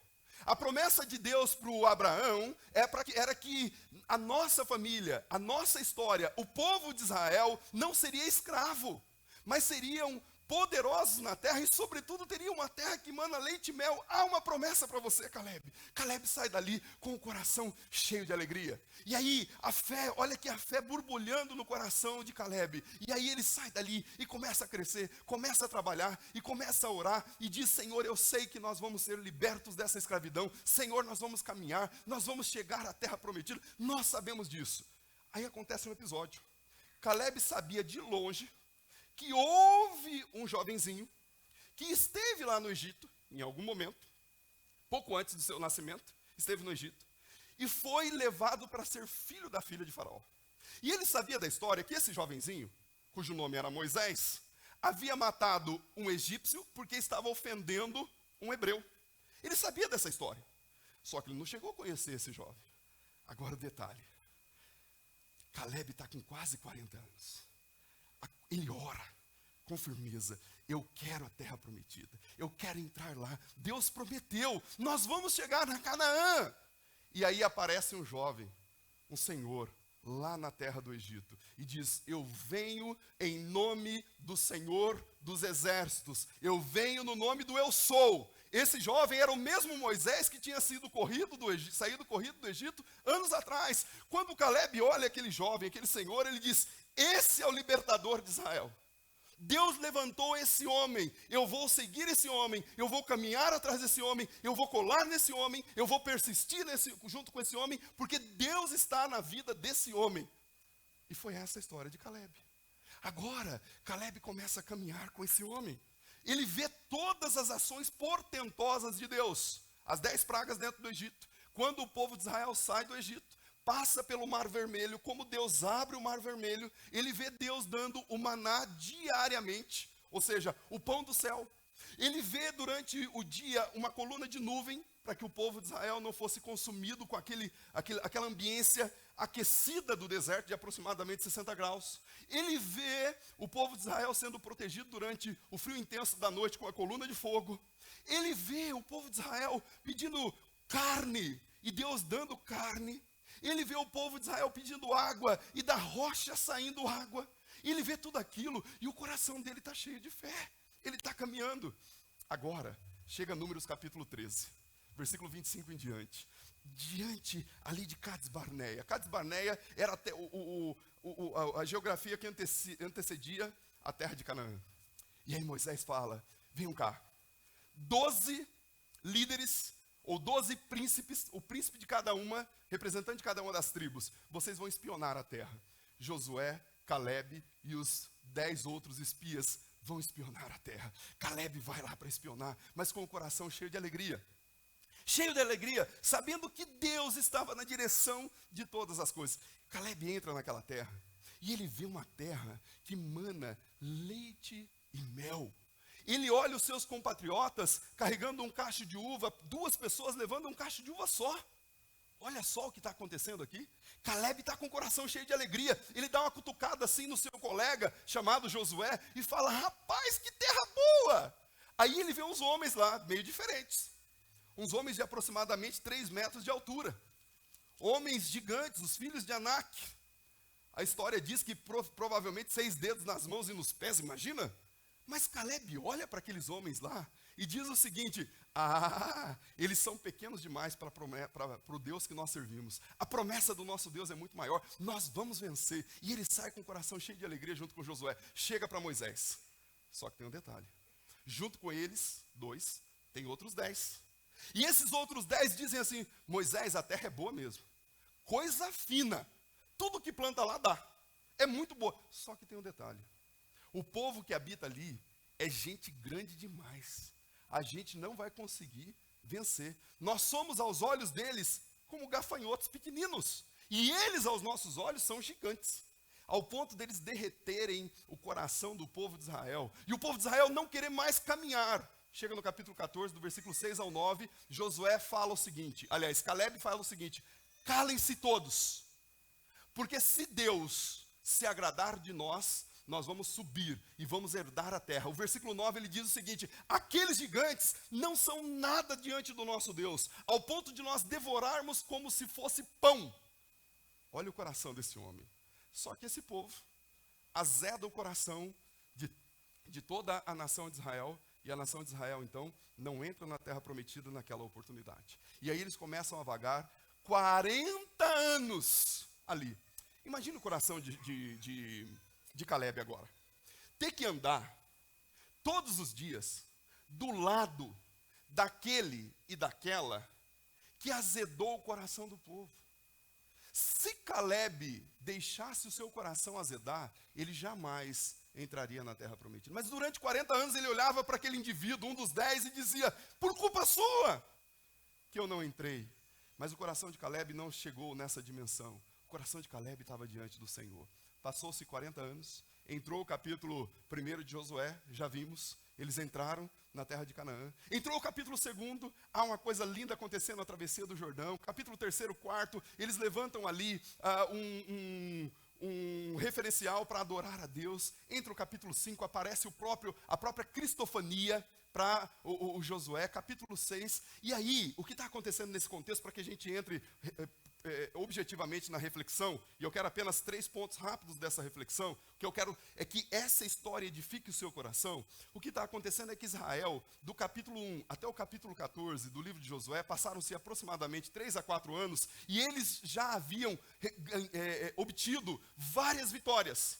Speaker 5: A promessa de Deus para o Abraão era que a nossa família, a nossa história, o povo de Israel não seria escravo, mas seriam poderosos na terra e, sobretudo, teriam uma terra que mana leite e mel. Há uma promessa para você, Caleb. Caleb sai dali com o coração cheio de alegria. E aí, a fé, olha que a fé borbulhando no coração de Caleb. E aí ele sai dali e começa a crescer, começa a trabalhar e começa a orar e diz: Senhor, eu sei que nós vamos ser libertos dessa escravidão. Senhor, nós vamos caminhar, nós vamos chegar à terra prometida. Nós sabemos disso. Aí acontece um episódio. Caleb sabia de longe que houve um jovenzinho que esteve lá no Egito, em algum momento, pouco antes do seu nascimento, esteve no Egito, e foi levado para ser filho da filha de Faraó. E ele sabia da história que esse jovenzinho, cujo nome era Moisés, havia matado um egípcio porque estava ofendendo um hebreu. Ele sabia dessa história, só que ele não chegou a conhecer esse jovem. Agora o detalhe, Caleb está com quase 40 anos. Ele ora com firmeza: eu quero a terra prometida, eu quero entrar lá. Deus prometeu, nós vamos chegar na Canaã. E aí aparece um jovem, um senhor, lá na terra do Egito, e diz: eu venho em nome do Senhor dos exércitos, eu venho no nome do Eu Sou. Esse jovem era o mesmo Moisés que tinha saído corrido do Egito anos atrás. Quando Caleb olha aquele jovem, aquele senhor, ele diz: esse é o libertador de Israel. Deus levantou esse homem, eu vou seguir esse homem, eu vou caminhar atrás desse homem, eu vou colar nesse homem, eu vou persistir junto com esse homem, porque Deus está na vida desse homem. E foi essa a história de Caleb. Agora, Caleb começa a caminhar com esse homem. Ele vê todas as ações portentosas de Deus, as 10 pragas dentro do Egito. Quando o povo de Israel sai do Egito, passa pelo Mar Vermelho, como Deus abre o Mar Vermelho, ele vê Deus dando o maná diariamente, ou seja, o pão do céu. Ele vê durante o dia uma coluna de nuvem, para que o povo de Israel não fosse consumido com aquela ambiência aquecida do deserto de aproximadamente 60 graus. Ele vê o povo de Israel sendo protegido durante o frio intenso da noite com a coluna de fogo. Ele vê o povo de Israel pedindo carne e Deus dando carne. Ele vê o povo de Israel pedindo água e da rocha saindo água. Ele vê tudo aquilo e o coração dele está cheio de fé. Ele está caminhando. Agora, chega Números capítulo 13, versículo 25 em diante. Diante ali de Cades Barneia. Cades Barneia era até a geografia que antecedia a terra de Canaã. E aí Moisés fala: venham cá, 12 líderes ou 12 príncipes, o príncipe de cada uma, representante de cada uma das tribos, vocês vão espionar a terra. Josué, Caleb e os 10 outros espias vão espionar a terra. Caleb vai lá para espionar, mas com o coração cheio de alegria. Cheio de alegria, sabendo que Deus estava na direção de todas as coisas. Caleb entra naquela terra e ele vê uma terra que mana leite e mel. ele olha os seus compatriotas carregando um cacho de uva, 2 pessoas levando um cacho de uva só. Olha só o que está acontecendo aqui. Caleb está com o coração cheio de alegria. Ele dá uma cutucada assim no seu colega, chamado Josué, e fala: rapaz, que terra boa! Aí ele vê uns homens lá, meio diferentes. Uns homens de aproximadamente 3 metros de altura. Homens gigantes, os filhos de Anak. A história diz que provavelmente 6 dedos nas mãos e nos pés, imagina? Mas Caleb olha para aqueles homens lá e diz o seguinte: eles são pequenos demais para o Deus que nós servimos. A promessa do nosso Deus é muito maior, nós vamos vencer. E ele sai com o coração cheio de alegria junto com Josué. Chega para Moisés. Só que tem um detalhe. Junto com eles, 2, tem outros 10. E esses outros 10 dizem assim: Moisés, a terra é boa mesmo. Coisa fina. Tudo que planta lá dá. É muito boa. Só que tem um detalhe. O povo que habita ali é gente grande demais. A gente não vai conseguir vencer. Nós somos aos olhos deles como gafanhotos pequeninos. E eles aos nossos olhos são gigantes. Ao ponto deles derreterem o coração do povo de Israel. E o povo de Israel não querer mais caminhar. Chega no capítulo 14, do versículo 6 ao 9, Josué fala o seguinte, aliás, Caleb fala o seguinte: calem-se todos, porque se Deus se agradar de nós, nós vamos subir e vamos herdar a terra. O versículo 9 ele diz o seguinte: aqueles gigantes não são nada diante do nosso Deus, ao ponto de nós devorarmos como se fosse pão. Olha o coração desse homem. Só que esse povo azeda o coração de toda a nação de Israel, e a nação de Israel, então, não entra na terra prometida naquela oportunidade. E aí eles começam a vagar 40 anos ali. Imagina o coração de Caleb agora. Ter que andar todos os dias do lado daquele e daquela que azedou o coração do povo. Se Caleb deixasse o seu coração azedar, ele jamais entraria na terra prometida. Mas durante 40 anos ele olhava para aquele indivíduo, um dos 10, e dizia: por culpa sua que eu não entrei. Mas o coração de Caleb não chegou nessa dimensão. O coração de Caleb estava diante do Senhor. Passou-se 40 anos, entrou o capítulo 1 de Josué, já vimos, eles entraram na terra de Canaã. Entrou o capítulo 2, há uma coisa linda acontecendo na travessia do Jordão. Capítulo 3, 4, eles levantam ali um referencial para adorar a Deus. Entra o capítulo 5, aparece a própria cristofania para o Josué. Capítulo 6, e aí, o que está acontecendo nesse contexto, para que a gente entre objetivamente na reflexão, e eu quero apenas 3 pontos rápidos dessa reflexão. O que eu quero é que essa história edifique o seu coração. O que está acontecendo é que Israel, do capítulo 1 até o capítulo 14 do livro de Josué, passaram-se aproximadamente 3 a 4 anos, e eles já haviam obtido várias vitórias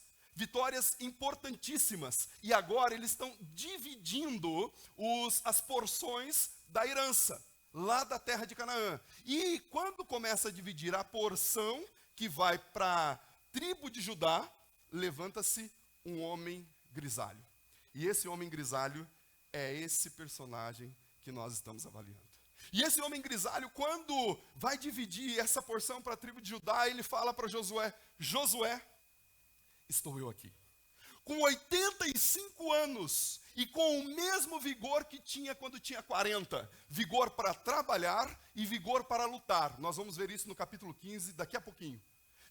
Speaker 5: importantíssimas, e agora eles estão dividindo as porções da herança lá da terra de Canaã. E quando começa a dividir a porção que vai para a tribo de Judá, levanta-se um homem grisalho. E esse homem grisalho é esse personagem que nós estamos avaliando. E esse homem grisalho, quando vai dividir essa porção para a tribo de Judá, ele fala para Josué: Josué, estou eu aqui, com 85 anos, e com o mesmo vigor que tinha quando tinha 40, vigor para trabalhar e vigor para lutar. Nós vamos ver isso no capítulo 15, daqui a pouquinho.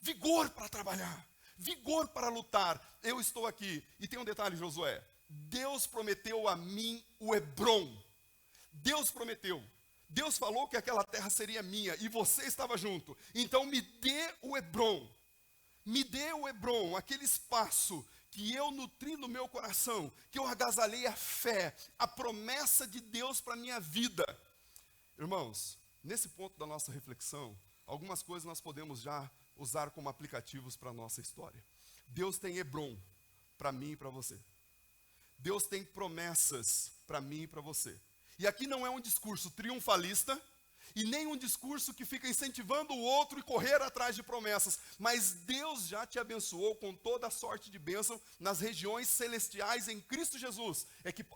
Speaker 5: Vigor para trabalhar, vigor para lutar, eu estou aqui. E tem um detalhe, Josué: Deus prometeu a mim o Hebrom. Deus prometeu. Deus falou que aquela terra seria minha, e você estava junto. Então me dê o Hebrom. Me dê o Hebrom, aquele espaço que eu nutri no meu coração, que eu agasalhei a fé, a promessa de Deus para a minha vida. Irmãos, nesse ponto da nossa reflexão, algumas coisas nós podemos já usar como aplicativos para a nossa história. Deus tem Hebrom para mim e para você. Deus tem promessas para mim e para você. E aqui não é um discurso triunfalista, e nem um discurso que fica incentivando o outro e correr atrás de promessas. Mas Deus já te abençoou com toda a sorte de bênção nas regiões celestiais em Cristo Jesus.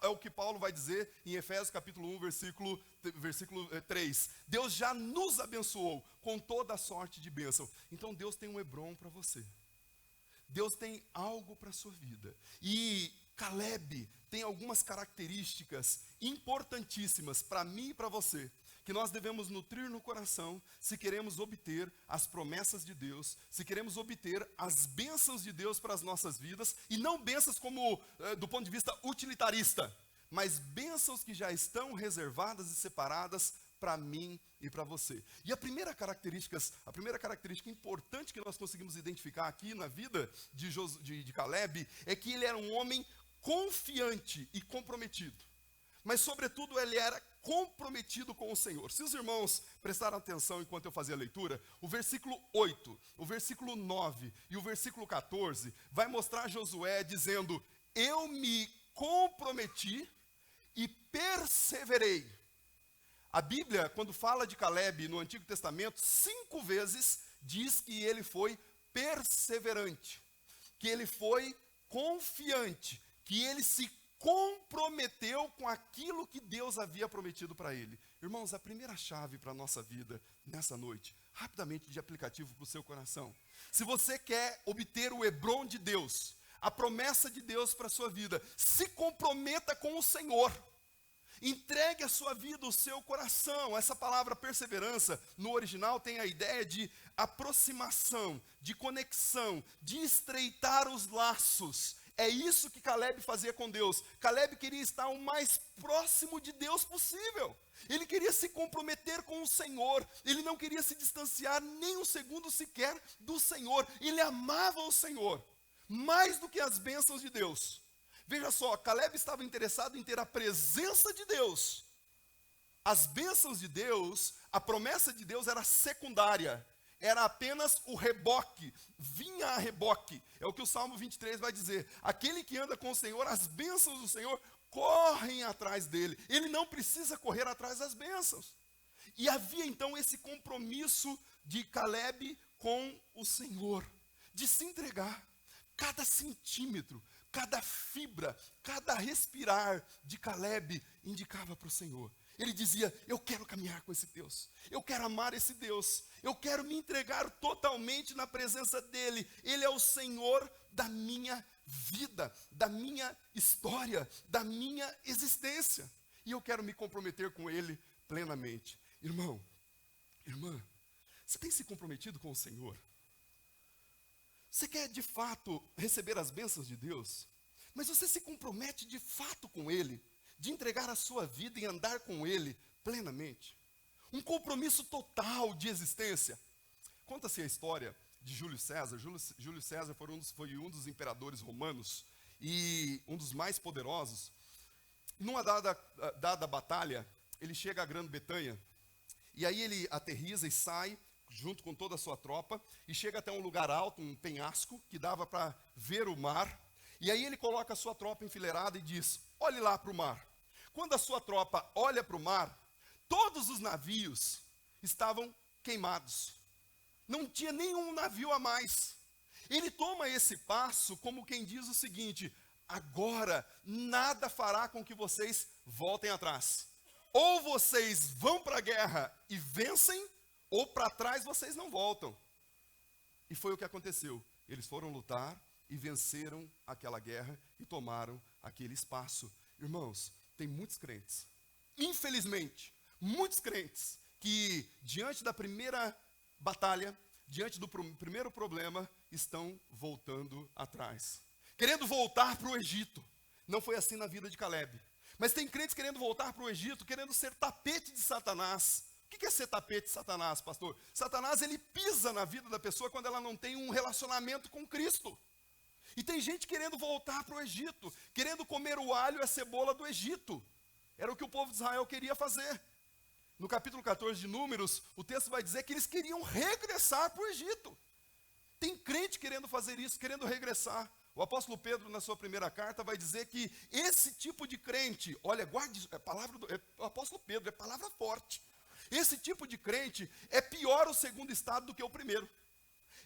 Speaker 5: É o que Paulo vai dizer em Efésios capítulo 1, versículo 3. Deus já nos abençoou com toda a sorte de bênção. Então Deus tem um Hebrom para você. Deus tem algo para a sua vida. E Caleb tem algumas características importantíssimas para mim e para você, que nós devemos nutrir no coração se queremos obter as promessas de Deus, se queremos obter as bênçãos de Deus para as nossas vidas, e não bênçãos como do ponto de vista utilitarista, mas bênçãos que já estão reservadas e separadas para mim e para você. E a primeira característica importante que nós conseguimos identificar aqui na vida de Caleb é que ele era um homem confiante e comprometido. Mas, sobretudo, ele era comprometido com o Senhor. Se os irmãos prestaram atenção enquanto eu fazia a leitura, o versículo 8, o versículo 9 e o versículo 14 vai mostrar Josué dizendo: eu me comprometi e perseverei. A Bíblia, quando fala de Caleb no Antigo Testamento, 5 vezes diz que ele foi perseverante, que ele foi confiante, que ele se comprometeu com aquilo que Deus havia prometido para ele. Irmãos, a primeira chave para a nossa vida nessa noite, rapidamente de aplicativo para o seu coração. Se você quer obter o Hebron de Deus, a promessa de Deus para a sua vida, se comprometa com o Senhor. Entregue a sua vida, o seu coração. Essa palavra perseverança, no original, tem a ideia de aproximação, de conexão, de estreitar os laços. É isso que Caleb fazia com Deus. Caleb queria estar o mais próximo de Deus possível. Ele queria se comprometer com o Senhor. Ele não queria se distanciar nem um segundo sequer do Senhor. Ele amava o Senhor, mais do que as bênçãos de Deus. Veja só, Caleb estava interessado em ter a presença de Deus. As bênçãos de Deus, a promessa de Deus era secundária. Era apenas o reboque, vinha a reboque. É o que o Salmo 23 vai dizer. Aquele que anda com o Senhor, as bênçãos do Senhor correm atrás dele. Ele não precisa correr atrás das bênçãos. E havia então esse compromisso de Caleb com o Senhor, de se entregar. Cada centímetro, cada fibra, cada respirar de Caleb indicava para o Senhor. Ele dizia: eu quero caminhar com esse Deus, eu quero amar esse Deus, eu quero me entregar totalmente na presença dEle. Ele é o Senhor da minha vida, da minha história, da minha existência. E eu quero me comprometer com Ele plenamente. Irmão, irmã, você tem se comprometido com o Senhor? Você quer de fato receber as bênçãos de Deus? Mas você se compromete de fato com Ele? De entregar a sua vida e andar com Ele plenamente? Um compromisso total de existência. Conta-se a história de Júlio César. Júlio César foi um dos imperadores romanos e um dos mais poderosos. Numa dada batalha, ele chega à Grã-Bretanha e aí ele aterriza e sai junto com toda a sua tropa e chega até um lugar alto, um penhasco, que dava para ver o mar. E aí ele coloca a sua tropa enfileirada e diz: olhe lá para o mar. Quando a sua tropa olha para o mar, todos os navios estavam queimados. Não tinha nenhum navio a mais. Ele toma esse passo como quem diz o seguinte: agora nada fará com que vocês voltem atrás. Ou vocês vão para a guerra e vencem, ou para trás vocês não voltam. E foi o que aconteceu. Eles foram lutar e venceram aquela guerra e tomaram aquele espaço. Irmãos, tem muitos crentes, infelizmente, muitos crentes, que diante da primeira batalha, diante do primeiro problema, estão voltando atrás. Querendo voltar para o Egito. Não foi assim na vida de Caleb. Mas tem crentes querendo voltar para o Egito, querendo ser tapete de Satanás. O que é ser tapete de Satanás, pastor? Satanás, ele pisa na vida da pessoa quando ela não tem um relacionamento com Cristo. E tem gente querendo voltar para o Egito, querendo comer o alho e a cebola do Egito. Era o que o povo de Israel queria fazer. No capítulo 14 de Números, o texto vai dizer que eles queriam regressar para o Egito. Tem crente querendo fazer isso, querendo regressar. O apóstolo Pedro, na sua primeira carta, vai dizer que esse tipo de crente, olha, guarde, o apóstolo Pedro, é palavra forte. Esse tipo de crente é pior o segundo estado do que o primeiro.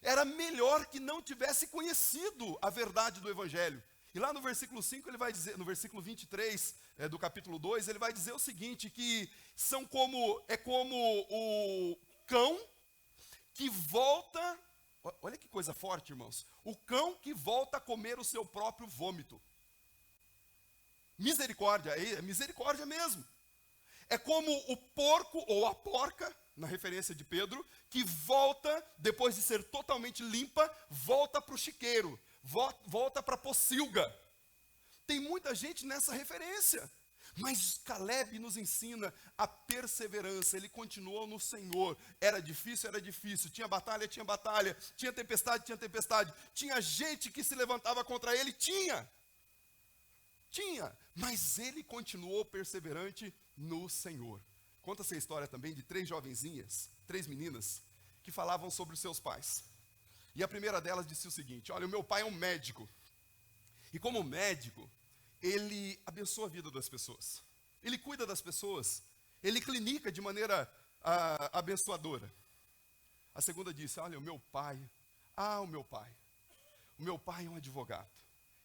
Speaker 5: Era melhor que não tivesse conhecido a verdade do Evangelho. E lá no versículo 5, ele vai dizer, no versículo 23 do capítulo 2, ele vai dizer o seguinte, que é como o cão que volta, olha que coisa forte, irmãos, o cão que volta a comer o seu próprio vômito. Misericórdia, é misericórdia mesmo. É como o porco ou a porca, na referência de Pedro, que volta, depois de ser totalmente limpa, volta para o chiqueiro, volta para a pocilga. Tem muita gente nessa referência. Mas Caleb nos ensina a perseverança. Ele continuou no Senhor. Era difícil, tinha batalha, tinha tempestade, tinha gente que se levantava contra ele, tinha, mas ele continuou perseverante no Senhor. Conta-se a história também de 3 jovenzinhas, 3 meninas, que falavam sobre os seus pais. E a primeira delas disse o seguinte: olha, o meu pai é um médico, e como médico, ele abençoa a vida das pessoas, ele cuida das pessoas, ele clinica de maneira abençoadora. A segunda disse: olha, o meu pai é um advogado,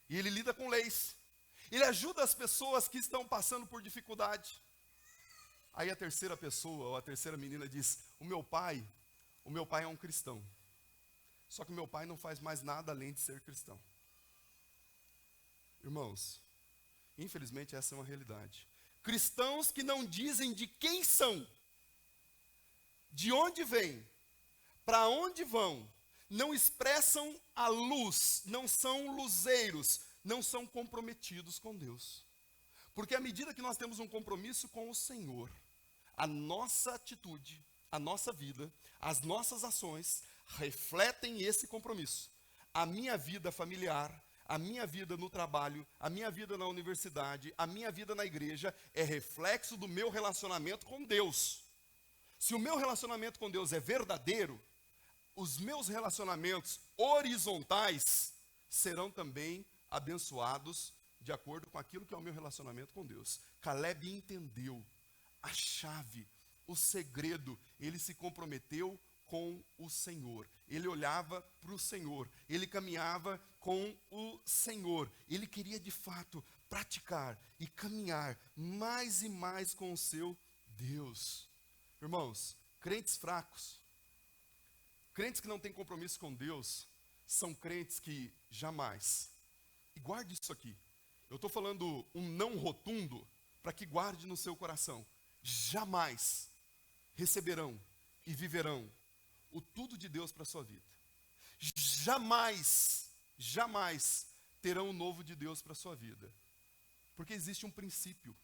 Speaker 5: e ele lida com leis, ele ajuda as pessoas que estão passando por dificuldade. Aí a terceira pessoa, ou a terceira menina diz: o meu pai é um cristão, só que o meu pai não faz mais nada além de ser cristão. Irmãos, infelizmente essa é uma realidade. Cristãos que não dizem de quem são, de onde vêm, para onde vão, não expressam a luz, não são luzeiros, não são comprometidos com Deus. Porque à medida que nós temos um compromisso com o Senhor, a nossa atitude, a nossa vida, as nossas ações refletem esse compromisso. A minha vida familiar, a minha vida no trabalho, a minha vida na universidade, a minha vida na igreja é reflexo do meu relacionamento com Deus. Se o meu relacionamento com Deus é verdadeiro, os meus relacionamentos horizontais serão também abençoados de acordo com aquilo que é o meu relacionamento com Deus. Caleb entendeu a chave, o segredo. Ele se comprometeu com o Senhor. Ele olhava para o Senhor. Ele caminhava com o Senhor. Ele queria de fato praticar e caminhar mais e mais com o seu Deus. Irmãos, crentes fracos, crentes que não têm compromisso com Deus, são crentes que jamais, e guarde isso aqui, eu estou falando um não rotundo, para que guarde no seu coração, jamais receberão e viverão o tudo de Deus para a sua vida. Jamais terão o novo de Deus para a sua vida. Porque existe um princípio.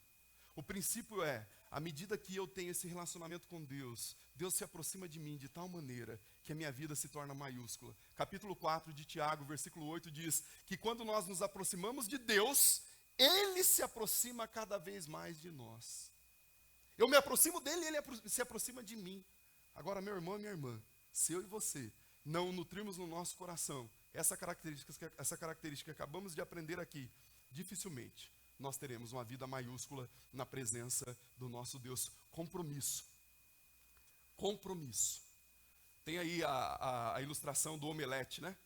Speaker 5: O princípio é, à medida que eu tenho esse relacionamento com Deus, Deus se aproxima de mim de tal maneira que a minha vida se torna maiúscula. Capítulo 4 de Tiago, versículo 8 diz que quando nós nos aproximamos de Deus, Ele se aproxima cada vez mais de nós. Eu me aproximo dele e ele se aproxima de mim. Agora, meu irmão e minha irmã, se eu e você não nutrirmos no nosso coração essa característica que acabamos de aprender aqui, dificilmente nós teremos uma vida maiúscula na presença do nosso Deus. Compromisso. Tem aí a ilustração do omelete, né?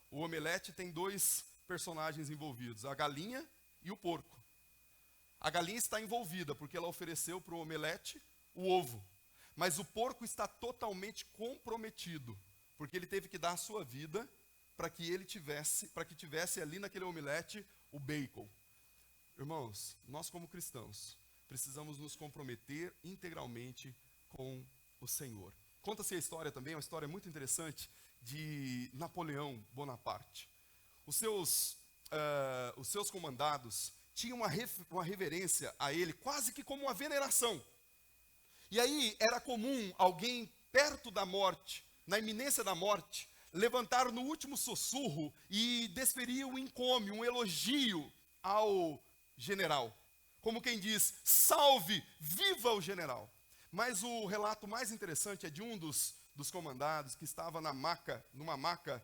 Speaker 5: O omelete tem 2 personagens envolvidos, a galinha e o porco. A galinha está envolvida porque ela ofereceu para o omelete o ovo. Mas o porco está totalmente comprometido, porque ele teve que dar a sua vida para que tivesse ali naquele omelete o bacon. Irmãos, nós como cristãos precisamos nos comprometer integralmente com o Senhor. Conta-se a história também, uma história muito interessante de Napoleão Bonaparte. Os seus comandados tinham uma reverência a ele, quase que como uma veneração. E aí era comum alguém perto da morte, na iminência da morte, levantar no último sussurro e desferir um encômio, um elogio ao general. Como quem diz, salve, viva o general. Mas o relato mais interessante é de um dos comandados que estava numa maca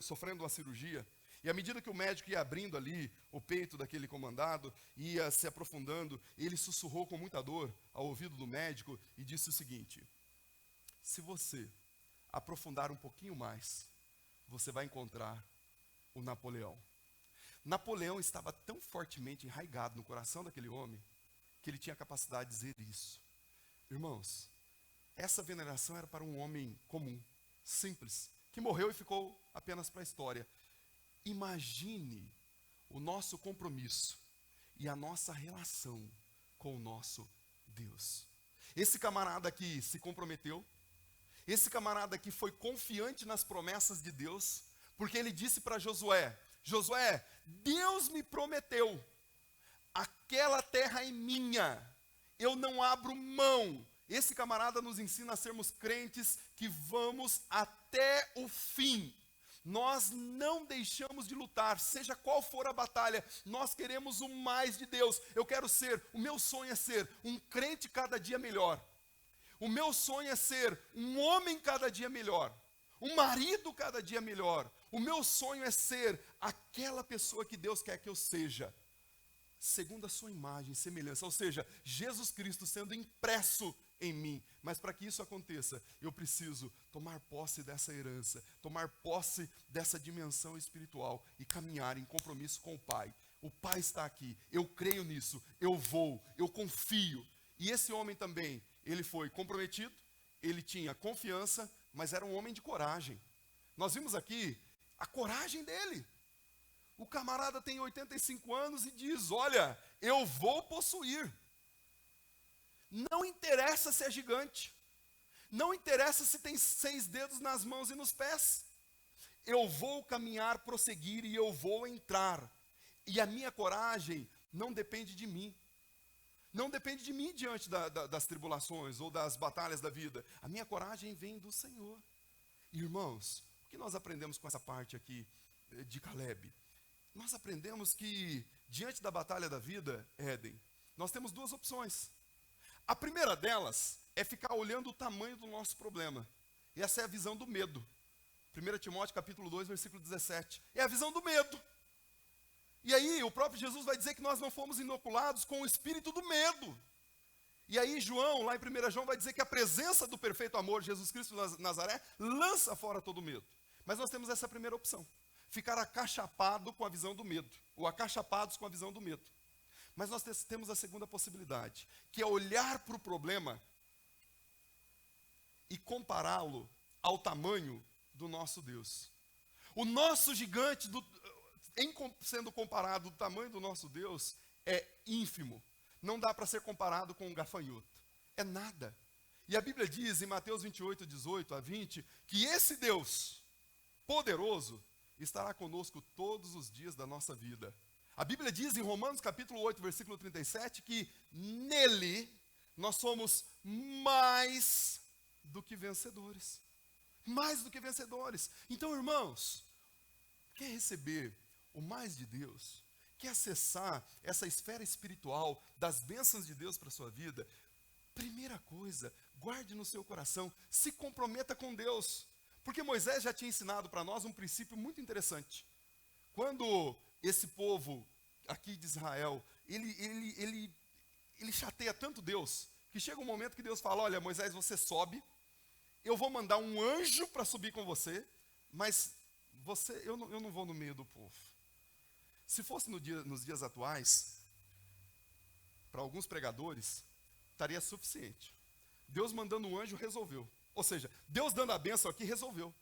Speaker 5: sofrendo uma cirurgia. E à medida que o médico ia abrindo ali o peito daquele comandado, ia se aprofundando, ele sussurrou com muita dor ao ouvido do médico e disse o seguinte: se você aprofundar um pouquinho mais, você vai encontrar o Napoleão. Napoleão estava tão fortemente enraizado no coração daquele homem, que ele tinha a capacidade de dizer isso. Irmãos, essa veneração era para um homem comum, simples, que morreu e ficou apenas para a história. Imagine o nosso compromisso. e a nossa relação com o nosso Deus. Esse camarada aqui se comprometeu, esse camarada aqui foi confiante nas promessas de Deus, porque ele disse para Josué: Josué, Deus me prometeu, aquela terra é minha, eu não abro mão. Esse camarada nos ensina a sermos crentes que vamos até o fim. Nós não deixamos de lutar, seja qual for a batalha, nós queremos o mais de Deus. O meu sonho é ser um crente cada dia melhor. O meu sonho é ser um homem cada dia melhor, um marido cada dia melhor. O meu sonho é ser aquela pessoa que Deus quer que eu seja, segundo a sua imagem e semelhança, ou seja, Jesus Cristo sendo impresso em mim. Mas para que isso aconteça, eu preciso tomar posse dessa herança, tomar posse dessa dimensão espiritual e caminhar em compromisso com o Pai. O Pai está aqui, eu creio nisso, eu vou, eu confio. E esse homem também, ele foi comprometido, ele tinha confiança, mas era um homem de coragem. Nós vimos aqui a coragem dele. O camarada tem 85 anos e diz: olha, eu vou possuir. Não interessa se é gigante, não interessa se tem 6 dedos nas mãos e nos pés. Eu vou caminhar, prosseguir e eu vou entrar. E a minha coragem não depende de mim. Não depende de mim diante das tribulações ou das batalhas da vida. A minha coragem vem do Senhor. Irmãos, o que nós aprendemos com essa parte aqui de Caleb? Nós aprendemos que diante da batalha da vida, Éden, nós temos 2 opções. A primeira delas é ficar olhando o tamanho do nosso problema. E essa é a visão do medo. 1 Timóteo capítulo 2, versículo 17. É a visão do medo. E aí o próprio Jesus vai dizer que nós não fomos inoculados com o espírito do medo. E aí João, lá em 1 João, vai dizer que a presença do perfeito amor, Jesus Cristo de Nazaré, lança fora todo medo. Mas nós temos essa primeira opção. Ficar acachapado com a visão do medo. Ou acachapados com a visão do medo. Mas nós temos a segunda possibilidade, que é olhar para o problema e compará-lo ao tamanho do nosso Deus. O nosso gigante, sendo comparado do tamanho do nosso Deus, é ínfimo. Não dá para ser comparado com um gafanhoto. É nada. E a Bíblia diz em Mateus 28, 18 a 20, que esse Deus poderoso estará conosco todos os dias da nossa vida. A Bíblia diz em Romanos capítulo 8, versículo 37, que nele nós somos mais do que vencedores. Mais do que vencedores. Então, irmãos, quer receber o mais de Deus? Quer acessar essa esfera espiritual das bênçãos de Deus para a sua vida? Primeira coisa, guarde no seu coração, se comprometa com Deus. Porque Moisés já tinha ensinado para nós um princípio muito interessante. Quando esse povo aqui de Israel, ele chateia tanto Deus, que chega um momento que Deus fala: olha, Moisés, você sobe, eu vou mandar um anjo para subir com você, mas eu não vou no meio do povo. Se fosse nos dias atuais, para alguns pregadores, estaria suficiente. Deus mandando um anjo resolveu. Ou seja, Deus dando a bênção aqui resolveu.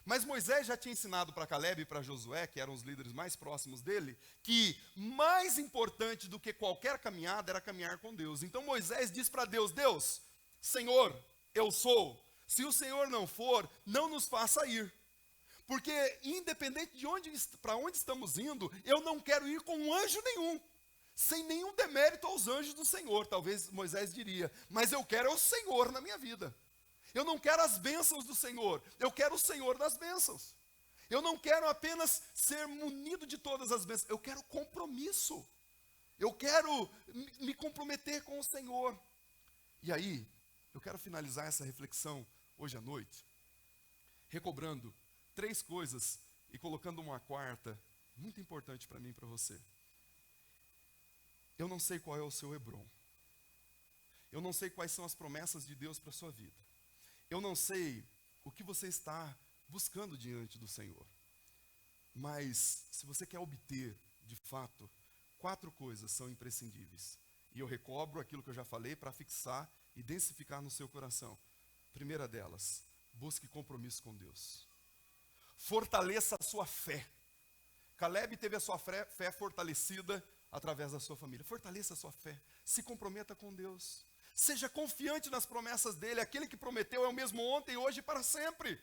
Speaker 5: Mas Moisés já tinha ensinado para Caleb e para Josué, que eram os líderes mais próximos dele, que mais importante do que qualquer caminhada era caminhar com Deus. Então Moisés diz para Deus: Deus, Senhor, eu sou. Se o Senhor não for, não nos faça ir. Porque independente de para onde estamos indo, eu não quero ir com anjo nenhum. Sem nenhum demérito aos anjos do Senhor, talvez Moisés diria. Mas eu quero o Senhor na minha vida. Eu não quero as bênçãos do Senhor, eu quero o Senhor das bênçãos. Eu não quero apenas ser munido de todas as bênçãos, eu quero compromisso. Eu quero me comprometer com o Senhor. E aí, eu quero finalizar essa reflexão hoje à noite, recobrando 3 coisas e colocando uma quarta, muito importante para mim e para você. Eu não sei qual é o seu Hebrom. Eu não sei quais são as promessas de Deus para a sua vida. Eu não sei o que você está buscando diante do Senhor. Mas, se você quer obter, de fato, 4 coisas são imprescindíveis. E eu recobro aquilo que eu já falei para fixar e densificar no seu coração. Primeira delas, busque compromisso com Deus. Fortaleça a sua fé. Caleb teve a sua fé fortalecida através da sua família. Fortaleça a sua fé, se comprometa com Deus. Seja confiante nas promessas dele. Aquele que prometeu é o mesmo ontem, hoje e para sempre.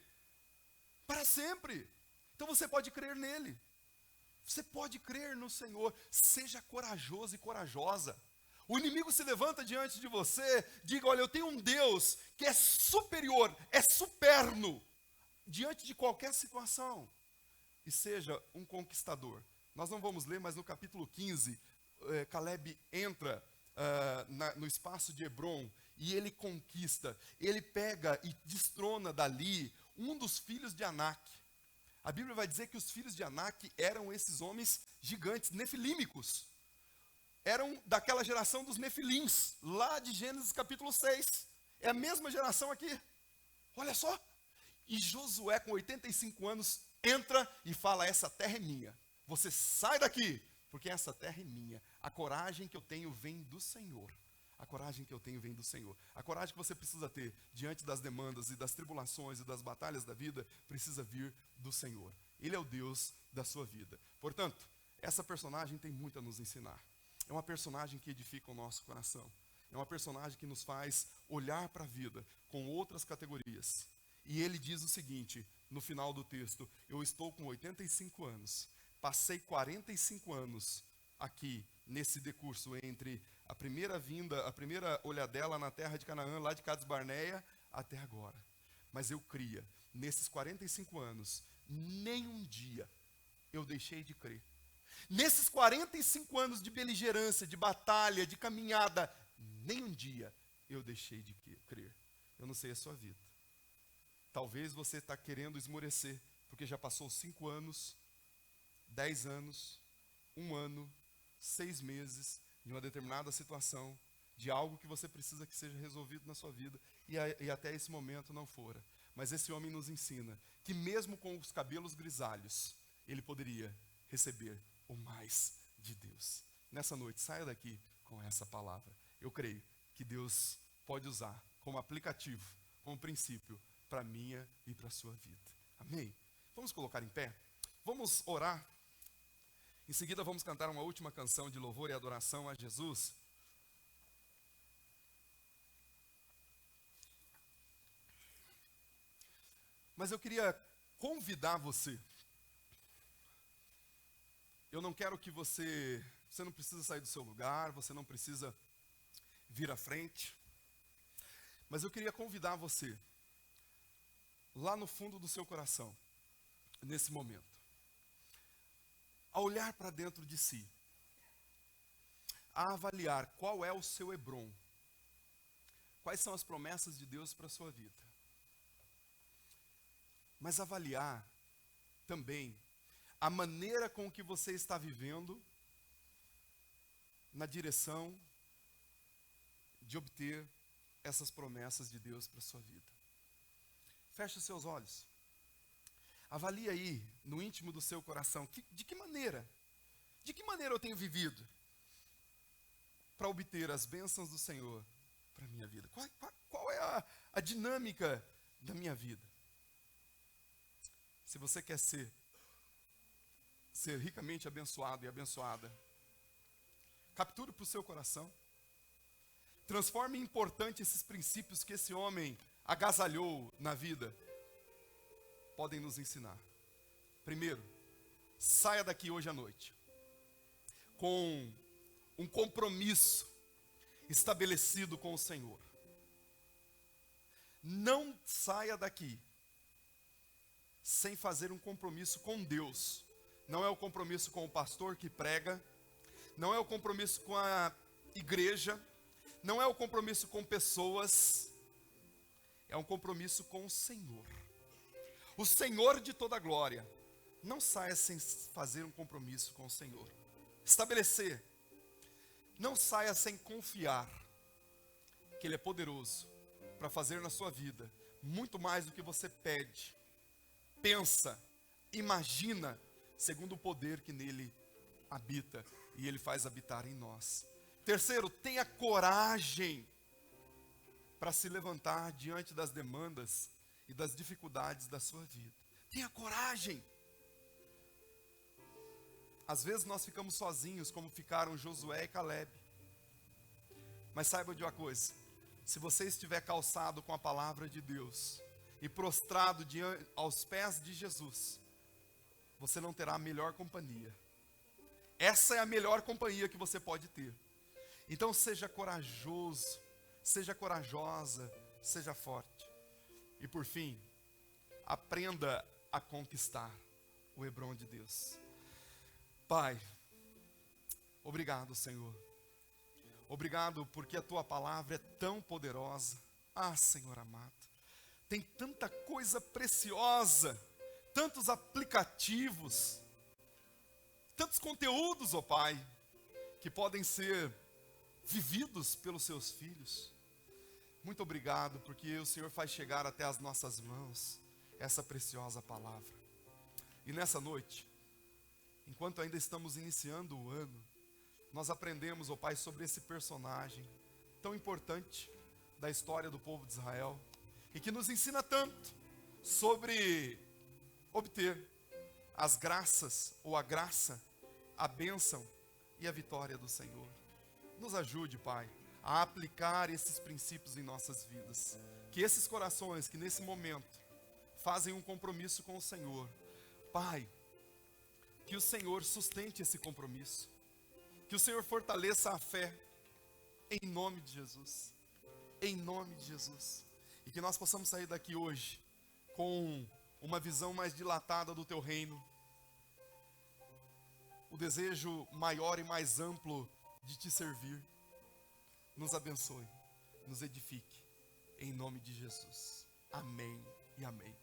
Speaker 5: Para sempre. Então você pode crer nele. Você pode crer no Senhor. Seja corajoso e corajosa. O inimigo se levanta diante de você, diga, olha, eu tenho um Deus que é superior, é superno, diante de qualquer situação. E seja um conquistador. Nós não vamos ler, mas no capítulo 15, Caleb entra no espaço de Hebron e ele conquista. Ele pega e destrona dali um dos filhos de Anak. A Bíblia vai dizer que os filhos de Anak eram esses homens gigantes, nefilímicos. Eram daquela geração dos nefilins, lá de Gênesis capítulo 6. É a mesma geração aqui. Olha só. E Josué, com 85 anos, entra e fala, essa terra é minha. Você sai daqui, porque essa terra é minha. A coragem que eu tenho vem do Senhor. A coragem que eu tenho vem do Senhor. A coragem que você precisa ter diante das demandas e das tribulações e das batalhas da vida, precisa vir do Senhor. Ele é o Deus da sua vida. Portanto, essa personagem tem muito a nos ensinar. É uma personagem que edifica o nosso coração. É uma personagem que nos faz olhar para a vida com outras categorias. E ele diz o seguinte, no final do texto, eu estou com 85 anos, passei 45 anos aqui, nesse decurso entre a primeira vinda, a primeira olhadela na terra de Canaã, lá de Cades Barneia, até agora. Mas eu cria, nesses 45 anos, nem um dia eu deixei de crer. Nesses 45 anos de beligerância, de batalha, de caminhada, nem um dia eu deixei de crer. Eu não sei a sua vida. Talvez você está querendo esmorecer, porque já passou 5 anos, 10 anos, 1 ano, 6 meses, de uma determinada situação, de algo que você precisa que seja resolvido na sua vida, e até esse momento não fora. Mas esse homem nos ensina que mesmo com os cabelos grisalhos, ele poderia receber o mais de Deus. Nessa noite, saia daqui com essa palavra. Eu creio que Deus pode usar como aplicativo, como princípio, para a minha e para a sua vida. Amém? Vamos colocar em pé? Vamos orar? Em seguida vamos cantar uma última canção de louvor e adoração a Jesus. Mas eu queria convidar você. Eu não quero que você não precisa sair do seu lugar, você não precisa vir à frente. Mas eu queria convidar você, lá no fundo do seu coração, nesse momento, a olhar para dentro de si, a avaliar qual é o seu Hebron, quais são as promessas de Deus para a sua vida. Mas avaliar também a maneira com que você está vivendo na direção de obter essas promessas de Deus para a sua vida. Feche os seus olhos. Avalie aí, no íntimo do seu coração, de que maneira eu tenho vivido para obter as bênçãos do Senhor para a minha vida? Qual é a dinâmica da minha vida? Se você quer ser ricamente abençoado e abençoada, capture para o seu coração. Transforme em importante esses princípios que esse homem agasalhou na vida. Podem nos ensinar. Primeiro, saia daqui hoje à noite com um compromisso estabelecido com o Senhor. Não saia daqui sem fazer um compromisso com Deus. Não é o compromisso com o pastor que prega, não é o compromisso com a igreja, não é o compromisso com pessoas, é um compromisso com o Senhor. O Senhor de toda a glória. Não saia sem fazer um compromisso com o Senhor. Estabelecer. Não saia sem confiar que Ele é poderoso para fazer na sua vida muito mais do que você pede, pensa, imagina, segundo o poder que nele habita e Ele faz habitar em nós. Terceiro, tenha coragem para se levantar diante das demandas e das dificuldades da sua vida. Tenha coragem. Às vezes nós ficamos sozinhos, como ficaram Josué e Caleb. Mas saiba de uma coisa: se você estiver calçado com a palavra de Deus e prostrado aos pés de Jesus, você não terá a melhor companhia. Essa é a melhor companhia que você pode ter. Então seja corajoso, seja corajosa, seja forte. E por fim, aprenda a conquistar o Hebrom de Deus. Pai, obrigado, Senhor. Obrigado porque a tua palavra é tão poderosa. Ah, Senhor amado, tem tanta coisa preciosa, tantos aplicativos, tantos conteúdos, ó Pai, que podem ser vividos pelos seus filhos. Muito obrigado porque o Senhor faz chegar até as nossas mãos essa preciosa palavra. E nessa noite, enquanto ainda estamos iniciando o ano, nós aprendemos, ó Pai, sobre esse personagem tão importante da história do povo de Israel e que nos ensina tanto sobre obter as graças ou a graça, a bênção e a vitória do Senhor. Nos ajude, Pai, a aplicar esses princípios em nossas vidas. Que esses corações que nesse momento fazem um compromisso com o Senhor, Pai, que o Senhor sustente esse compromisso. Que o Senhor fortaleça a fé, em nome de Jesus. Em nome de Jesus. E que nós possamos sair daqui hoje com uma visão mais dilatada do Teu reino. O desejo maior e mais amplo de Te servir. Nos abençoe, nos edifique, em nome de Jesus. Amém e amém.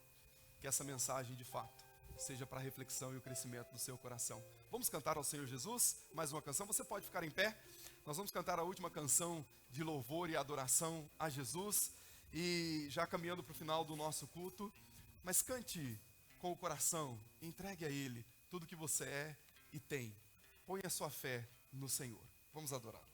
Speaker 5: Que essa mensagem de fato seja para a reflexão e o crescimento do seu coração. Vamos cantar ao Senhor Jesus mais uma canção. Você pode ficar em pé. Nós vamos cantar a última canção de louvor e adoração a Jesus. E já caminhando para o final do nosso culto. Mas cante com o coração. Entregue a Ele tudo que você é e tem. Ponha a sua fé no Senhor. Vamos adorar.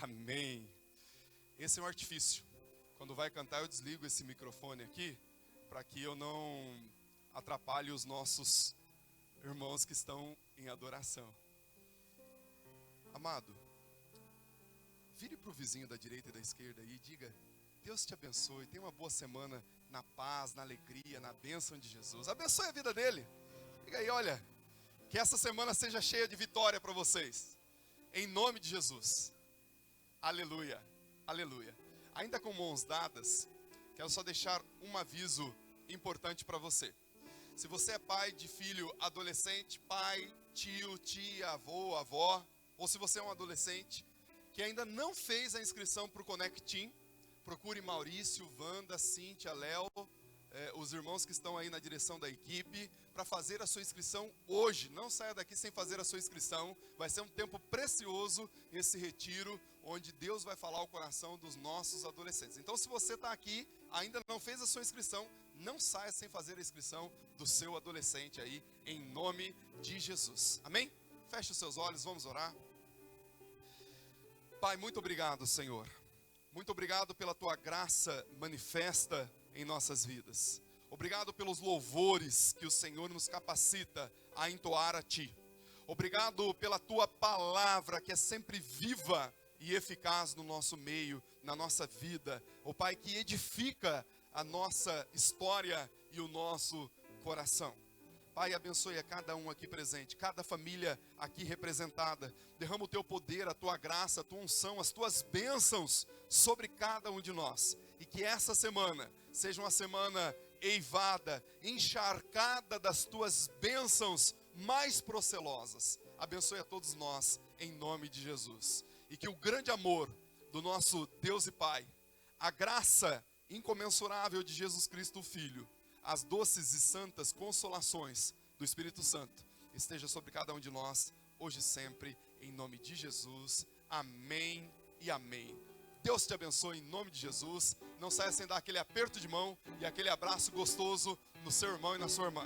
Speaker 5: Amém. Esse é um artifício. Quando vai cantar, eu desligo esse microfone aqui, para que eu não atrapalhe os nossos irmãos que estão em adoração. Amado, vire para o vizinho da direita e da esquerda e diga: Deus te abençoe, tenha uma boa semana na paz, na alegria, na bênção de Jesus. Abençoe a vida dele. Diga aí: olha, que essa semana seja cheia de vitória para vocês, em nome de Jesus. Aleluia, aleluia. Ainda com mãos dadas, quero só deixar um aviso importante para você. Se você é pai de filho adolescente, pai, tio, tia, avô, avó, ou se você é um adolescente que ainda não fez a inscrição para o Connect Team, procure Maurício, Wanda, Cíntia, Léo, os irmãos que estão aí na direção da equipe, para fazer a sua inscrição hoje. Não saia daqui sem fazer a sua inscrição. Vai ser um tempo precioso esse retiro, onde Deus vai falar ao coração dos nossos adolescentes. Então, se você está aqui, ainda não fez a sua inscrição, não saia sem fazer a inscrição do seu adolescente aí, em nome de Jesus. Amém? Feche os seus olhos, vamos orar. Pai, muito obrigado, Senhor. Muito obrigado pela tua graça manifesta em nossas vidas. Obrigado pelos louvores que o Senhor nos capacita a entoar a Ti. Obrigado pela Tua palavra que é sempre viva e eficaz no nosso meio, na nossa vida. Ó Pai, que edifica a nossa história e o nosso coração. Pai, abençoe a cada um aqui presente, cada família aqui representada. Derrama o Teu poder, a Tua graça, a Tua unção, as Tuas bênçãos sobre cada um de nós. E que essa semana seja uma semana eivada, encharcada das Tuas bênçãos mais procelosas. Abençoe a todos nós, em nome de Jesus. E que o grande amor do nosso Deus e Pai, a graça incomensurável de Jesus Cristo, o Filho, as doces e santas consolações do Espírito Santo, esteja sobre cada um de nós, hoje e sempre, em nome de Jesus. Amém e amém. Deus te abençoe em nome de Jesus. Não saia sem dar aquele aperto de mão e aquele abraço gostoso no seu irmão e na sua irmã.